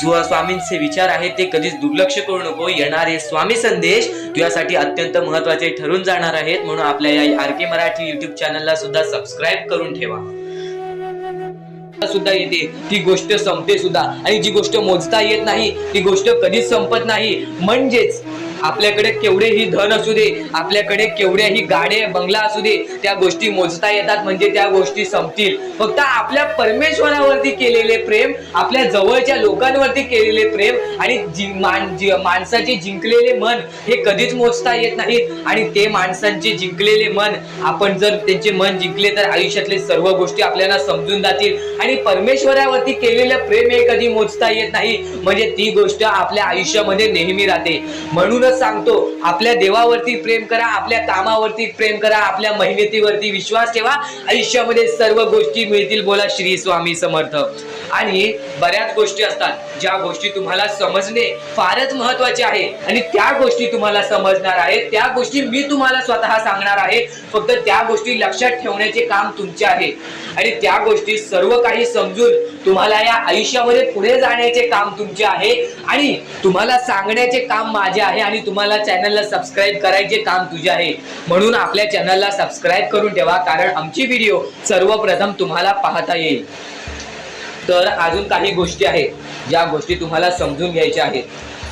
स्वामींचे विचार आहेत ते कधीच दुर्लक्ष करू नको. येणारे स्वामी संदेश तुझ्यासाठी अत्यंत महत्वाचे ठरून जाणार आहेत. म्हणून आपल्या या आर के मराठी युट्यूब चॅनलला सुद्धा सबस्क्राईब करून ठेवा. सुद्धा येते ती गोष्ट संपते सुद्धा, आणि जी गोष्ट मोजता येत नाही ती गोष्ट कधीच संपत नाही. म्हणजेच आपल्याकडे केवढेही धन असू दे, आपल्याकडे केवढेही गाडे बंगला असू दे, त्या गोष्टी मोजता येतात म्हणजे त्या गोष्टी संपतील. फक्त आपल्या परमेश्वरावरती केलेले प्रेम, आपल्या जवळच्या लोकांवरती केलेले प्रेम आणि माणसाचे जिंकलेले मन हे कधीच मोजता येत नाहीत. आणि ते माणसांचे जिंकलेले मन, आपण जर त्यांचे मन जिंकले तर आयुष्यातले सर्व गोष्टी आपल्याला समजून जातील. आणि परमेश्वरावरती केलेलं प्रेम हे कधी मोजता येत नाही, म्हणजे ती गोष्ट आपल्या आयुष्यामध्ये नेहमी राहते. म्हणून सांगतो, आपल्या देवावरती प्रेम करा, आपल्या कामावरती प्रेम करा, आपल्या मेहनतीवरती विश्वास ठेवा, आयुष्यामध्ये सर्व गोष्टी मिळतील. बोला श्री स्वामी समर्थ. आणि बऱ्याच गोष्टी असतात ज्या गोष्टी तुम्हाला समजणे फारच महत्वाचे आहे, आणि त्या गोष्टी तुम्हाला समजणार आहेत, त्या गोष्टी मी तुम्हाला स्वतः सांगणार आहे. फक्त त्या गोष्टी लक्षात ठेवण्याचे काम तुमचे आहे, आणि त्या गोष्टी सर्व काही समजून तुम्हाला या आयुष्यामध्ये पुढे जाण्याचे काम तुमचे आहे, आणि तुम्हाला सांगण्याचे काम माझे आहे, आणि तुम्हाला चॅनलला सबस्क्राईब करायचे काम तुझे आहे. म्हणून आपल्या चॅनलला सबस्क्राईब करून ठेवा, कारण आमची व्हिडिओ सर्वप्रथम तुम्हाला पाहता येईल. तर अजून काही गोष्टी आहेत ज्या गोष्टी तुम्हाला समजून घ्यायच्या आहेत.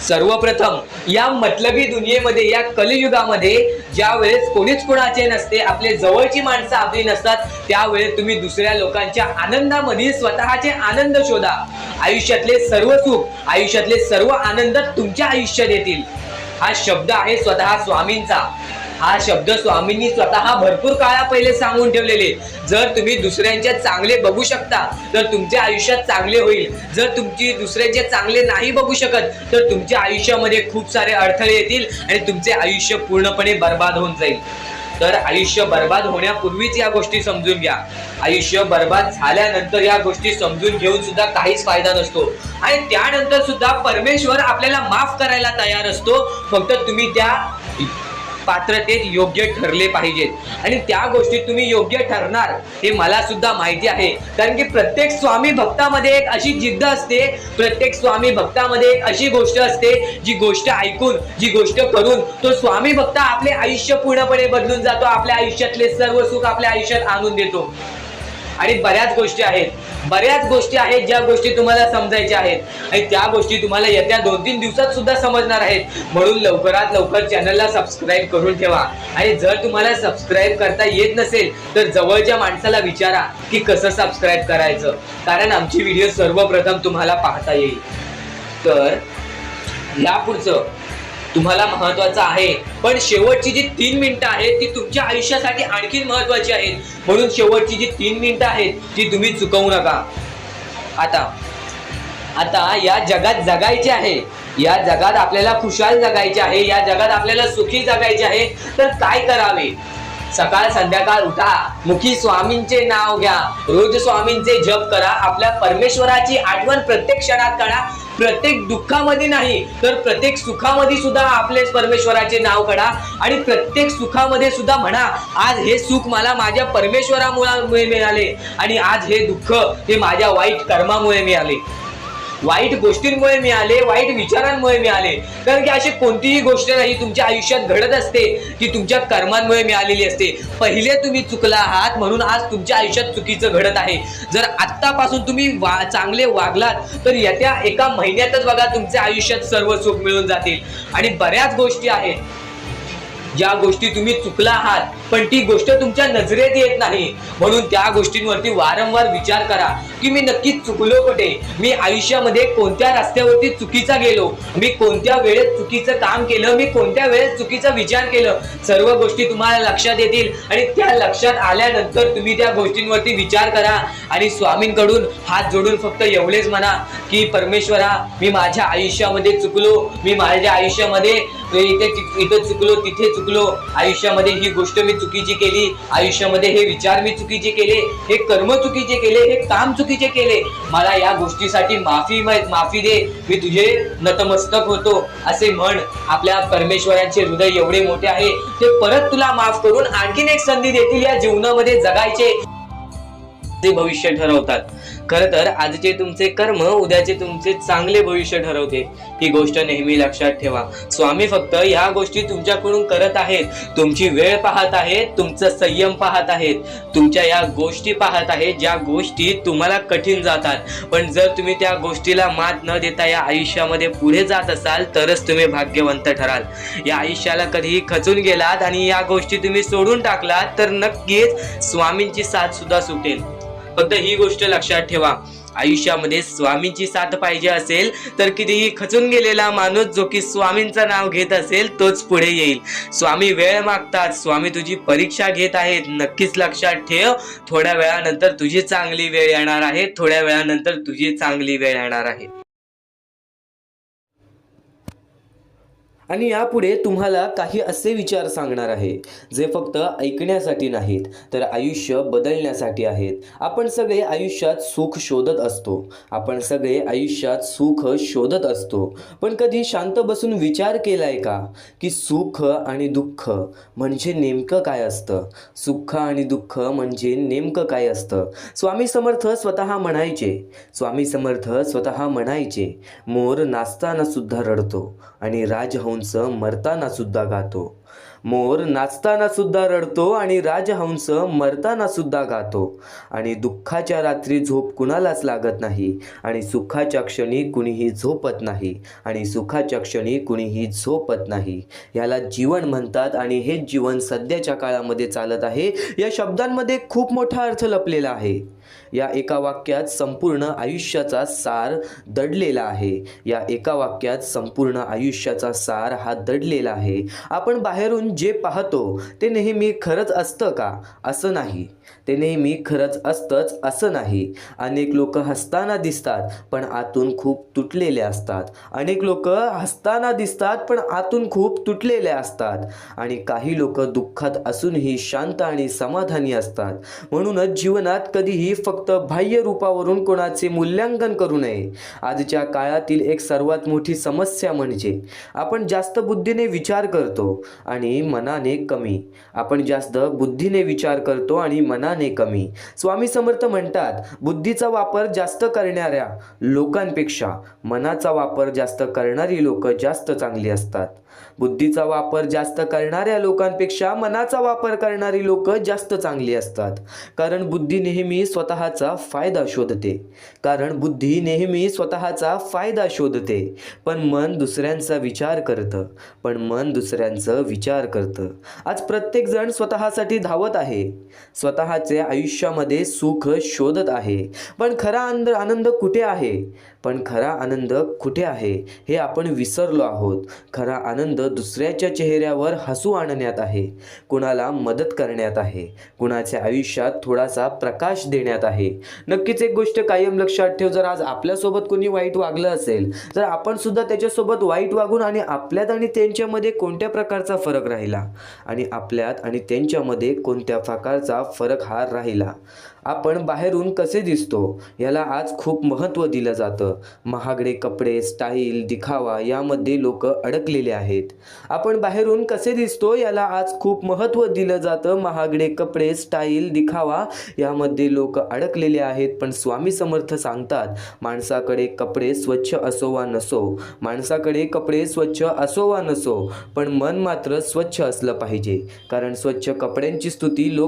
सर्वप्रथम या मतलबी दुनियेमध्ये, या कलियुगामध्ये ज्या वेळेस कोणीच कोणाचे नसते, आपले जवळची माणसं आपली नसतात, त्यावेळेस तुम्ही दुसऱ्या लोकांच्या आनंदामध्ये स्वतःचे आनंद शोधा. आयुष्यातले सर्व सुख, आयुष्यातले सर्व आनंद तुमच्या आयुष्यात येतील. हा शब्द आहे स्वतः स्वामींचा. हा शब्द स्वामींनी स्वतः भरपूर काळा पहिले सांगून ठेवलेले. जर तुम्ही दुसऱ्यांचे चांगले बघू शकता तर तुमच्या आयुष्यात चांगले होईल. जर तुमची दुसऱ्यांचे चांगले नाही बघू शकत तर तुमच्या आयुष्यामध्ये खूप सारे अडथळे येतील आणि तुमचे आयुष्य पूर्णपणे बर्बाद होऊन जाईल. तर आयुष्य बर्बाद होण्यापूर्वीच या गोष्टी समजून घ्या. आयुष्य बर्बाद झाल्यानंतर या गोष्टी समजून घेऊन सुद्धा काहीच फायदा नसतो आणि त्यानंतर सुद्धा परमेश्वर आपल्याला माफ करायला तयार असतो. फक्त तुम्ही त्या पात्रतेत योग्य ठरले पाहिजेत आणि त्या गोष्टीत तुम्ही योग्य ठरणार हे मला सुद्धा माहिती आहे. कारण की प्रत्येक स्वामी भक्तामध्ये एक अशी जिद्द असते, प्रत्येक स्वामी भक्तामध्ये एक अशी गोष्ट असते, जी गोष्ट ऐकून, जी गोष्ट करून तो स्वामी भक्त आपले आयुष्य पूर्णपणे बदलून जातो, आपल्या आयुष्यातले सर्व सुख आपल्या आयुष्यात आणून देतो. आणि बऱ्याच गोष्टी आहेत ज्या गोष्टी तुम्हाला समजायच्या आहेत आणि त्या गोष्टी तुम्हाला येत्या 2-3 दिवसात सुद्धा समजणार आहेत. म्हणून लवकरात लवकर चॅनलला सबस्क्राईब करून ठेवा आणि जर तुम्हाला सबस्क्राईब करता येत नसेल तर जवळच्या माणसाला विचारा की कसं सबस्क्राईब करायचं, कारण आमची व्हिडिओ सर्वप्रथम तुम्हाला पाहता येईल. तर यापुढचं तुम्हाला महत्वाचं आहे, पण शेवटची जी 3 मिनिटं आहेत ती तुमच्या आयुष्यासाठी आणखीन महत्वाची आहेत. म्हणून शेवटची जी 3 मिनिटं आहेत ती तुम्ही चुकवू नका. आता या जगात जगायचे आहे, या जगात आपल्याला खुशाल जगायचे आहे, या जगात आपल्याला सुखी जगायचे आहे. तर काय करावे? सकाळ संध्याकाळ उठा, मुखी स्वामींचे नाव घ्या, रोज स्वामींचे जप करा, आपल्या परमेश्वराची आठवण प्रत्येक क्षणात करा. प्रत्येक दुःखामध्ये नाही तर प्रत्येक सुखामध्ये सुद्धा आपले परमेश्वराचे नाव काढा आणि प्रत्येक सुखामध्ये सुद्धा म्हणा, आज हे सुख मला माझ्या परमेश्वरामुळे मिळाले आणि आज हे दुःख हे माझ्या वाईट कर्मामुळे मिळाले, वाईट गोष्टींमुळे मिळाले, वाईट विचारांमुळे मिळाले. कारण की अशी कोणतीही गोष्ट नाही तुमच्या आयुष्यात घडत असते की तुमच्या कर्मांमुळे मिळालेली असते. पहिले तुम्ही चुकला आहात म्हणून आज तुमच्या आयुष्यात चुकीचं घडत आहे. जर आत्तापासून तुम्ही चांगले वागलात तर येत्या 1 महिन्यातच बघा तुमच्या आयुष्यात सर्व सुख मिळून जातील. आणि बऱ्याच गोष्टी आहेत ज्या गोष्टी तुम्ही चुकला आहात पण ती गोष्ट तुमच्या नजरेत येत नाही, म्हणून त्या गोष्टींवरती वारंवार विचार करा की मी नक्की चुकलो कुठे, मी आयुष्यामध्ये कोणत्या रस्त्यावरती चुकीचा गेलो, मी कोणत्या वेळेत चुकीचं काम केलं, मी कोणत्या वेळेत चुकीचा विचार केलं. सर्व गोष्टी तुम्हाला लक्षात येतील आणि त्या लक्षात आल्यानंतर तुम्ही त्या गोष्टींवरती विचार करा आणि स्वामींकडून हात जोडून फक्त एवढेच म्हणा की परमेश्वरा, मी माझ्या आयुष्यामध्ये चुकलो, मी माझ्या आयुष्यामध्ये इथे चुकलो, तिथे चुकलो, आयुष्यामध्ये ही गोष्ट मी चुकीची केली, आयुष्यामध्ये हे विचार मी चुकीचे केले, हे कर्म चुकीचे केले, हे काम चुकीचे केले, मला या गोष्टीसाठी माफी दे, मी तुझे नतमस्तक होतो असे म्हण. आपल्या परमेश्वरांचे हृदय एवढे मोठे आहे, ते परत तुला माफ करून आणखीन एक संधी देतील या जीवनामध्ये जगायचे. ते भविष्य ठरवतात. खरं तर आजचे तुमचे कर्म उद्याचे तुमचे चांगले भविष्य ठरवते, ही गोष्ट नेहमी लक्षात ठेवा. स्वामी फक्त या गोष्टी तुमच्याकडून करत आहेत, तुमची वेळ पाहत आहेत, तुमचा संयम पाहत आहेत, तुमच्या या गोष्टी पाहत आहेत ज्या गोष्टी तुम्हाला कठीण जातात. पण जर तुम्ही त्या गोष्टीला मात न देता या आयुष्यामध्ये पुढे जात असाल तरच तुम्ही भाग्यवंत ठराल. या आयुष्याला कधीही खचून गेलात आणि या गोष्टी तुम्ही सोडून टाकलात तर नक्कीच स्वामींची साथ सुद्धा सुटेल. फक्त ही गोष्ट लक्षात ठेवा, आयुष्यामध्ये स्वामींची साथ पाहिजे असेल तर कितीही खचून गेलेला माणूस जो की स्वामींचं नाव घेत असेल तोच पुढे येईल. स्वामी वेळ मागतात, स्वामी तुझी परीक्षा घेत आहेत. नक्कीच लक्षात ठेव, थोड्या वेळानंतर तुझी चांगली वेळ येणार आहे, थोड्या वेळानंतर तुझी चांगली वेळ येणार आहे. आणि यापुढे तुम्हाला काही असे विचार सांगणार आहे जे फक्त ऐकण्यासाठी नाहीत तर आयुष्य बदलण्यासाठी आहेत. आपण सगळे आयुष्यात सुख शोधत असतो, आपण सगळे आयुष्यात सुख शोधत असतो, पण कधी शांत बसून विचार केलाय का की सुख आणि दुःख म्हणजे नेमकं काय असतं? सुख आणि दुःख म्हणजे नेमकं काय असतं? स्वामी समर्थ स्वतः म्हणायचे, मोर नाचताना सुद्धा रडतो आणि राजहंस मरताना सुद्धा गातो. मोर नाचताना सुद्धा रडतो आणि राजहंस मरताना सुद्धा गातो. आणि दुःखाच्या रात्री झोप कुणालाच लागत नाही आणि सुखाच्या क्षणी कुणीही झोपत नाही, आणि सुखाच्या क्षणी कुणीही झोपत नाही. याला जीवन म्हणतात आणि हे जीवन सध्याच्या काळामध्ये चालत आहे. या शब्दांमध्ये खूप मोठा अर्थ लपलेला आहे. या एका वाक्यात संपूर्ण आयुष्याचा सार दडलेला आहे. या एका वाक्यात संपूर्ण आयुष्याचा सार हा दडलेला आहे. आपण बाहेरून जे पाहतो ते नेहमी खरंच असतं का? असं नाही. ते नेहमी खरंच असतंच असं नाही. अनेक लोक हसताना दिसतात पण आतून खूप तुटलेले असतात. अनेक लोक हसताना दिसतात पण आतून खूप तुटलेले असतात. आणि काही लोक दुःखात असूनही शांत आणि समाधानी असतात. म्हणूनच जीवनात कधीही फक्त बाह्य रूपावरून कोणाचे मूल्यांकन करू नये. आजच्या काळातील एक सर्वात मोठी समस्या म्हणजे आपण जास्त बुद्धीने विचार करतो आणि मनाने कमी. आपण जास्त बुद्धीने विचार करतो आणि मनाने कमी. स्वामी समर्थ म्हणतात, बुद्धीचा वापर जास्त करणाऱ्या लोकांपेक्षा मनाचा वापर जास्त करणारी लोक जास्त चांगली असतात. बुद्धीचा वापर जास्त करणाऱ्या लोकांपेक्षा मनाचा वापर करणारी लोक जास्त चांगली असतात. कारण बुद्धी नेहमी स्वतःचा फायदा शोधते. पण मन दुसऱ्यांचा विचार करतं. आज प्रत्येक जण स्वतःसाठी धावत आहे. स्वतःचे आयुष्यामध्ये सुख शोधत आहे. पण खरा आनंद कुठे आहे हे आपण विसरलो आहोत. खरा आनंद दुसऱ्याच्या चेहऱ्यावर हसू आणण्यात आहे. कुणाला मदत करण्यात आहे. कुणाच्या आयुष्यात थोडासा प्रकाश देण्यात आहे. नक्कीच एक गोष्ट कायम लक्षात ठेव, जर आज आपल्यासोबत कोणी वाईट वागलं असेल तर आपण सुद्धा त्याच्यासोबत वाईट वागून आणि आपल्यात आणि त्यांच्यामध्ये कोणत्या प्रकारचा फरक राहिला आणि आपल्यात आणि त्यांच्यामध्ये कोणत्या प्रकारचा फरक हा राहिला. आपण बाहेरून कसे दिसतो याला आज खूप महत्त्व दिलं जातं. महागडे कपडे, स्टाईल, दिखावा यामध्ये लोक अडकलेले आहेत. आपण बाहेरून कसे दिसतो याला आज खूप महत्त्व दिलं जातं. महागडे कपडे, स्टाईल, दिखावा यामध्ये लोक अडकलेले आहेत. पण स्वामी समर्थ सांगतात, माणसाकडे कपडे स्वच्छ असो वा नसो पण मन मात्र स्वच्छ असलं पाहिजे. कारण स्वच्छ कपड्यांची स्तुती लोक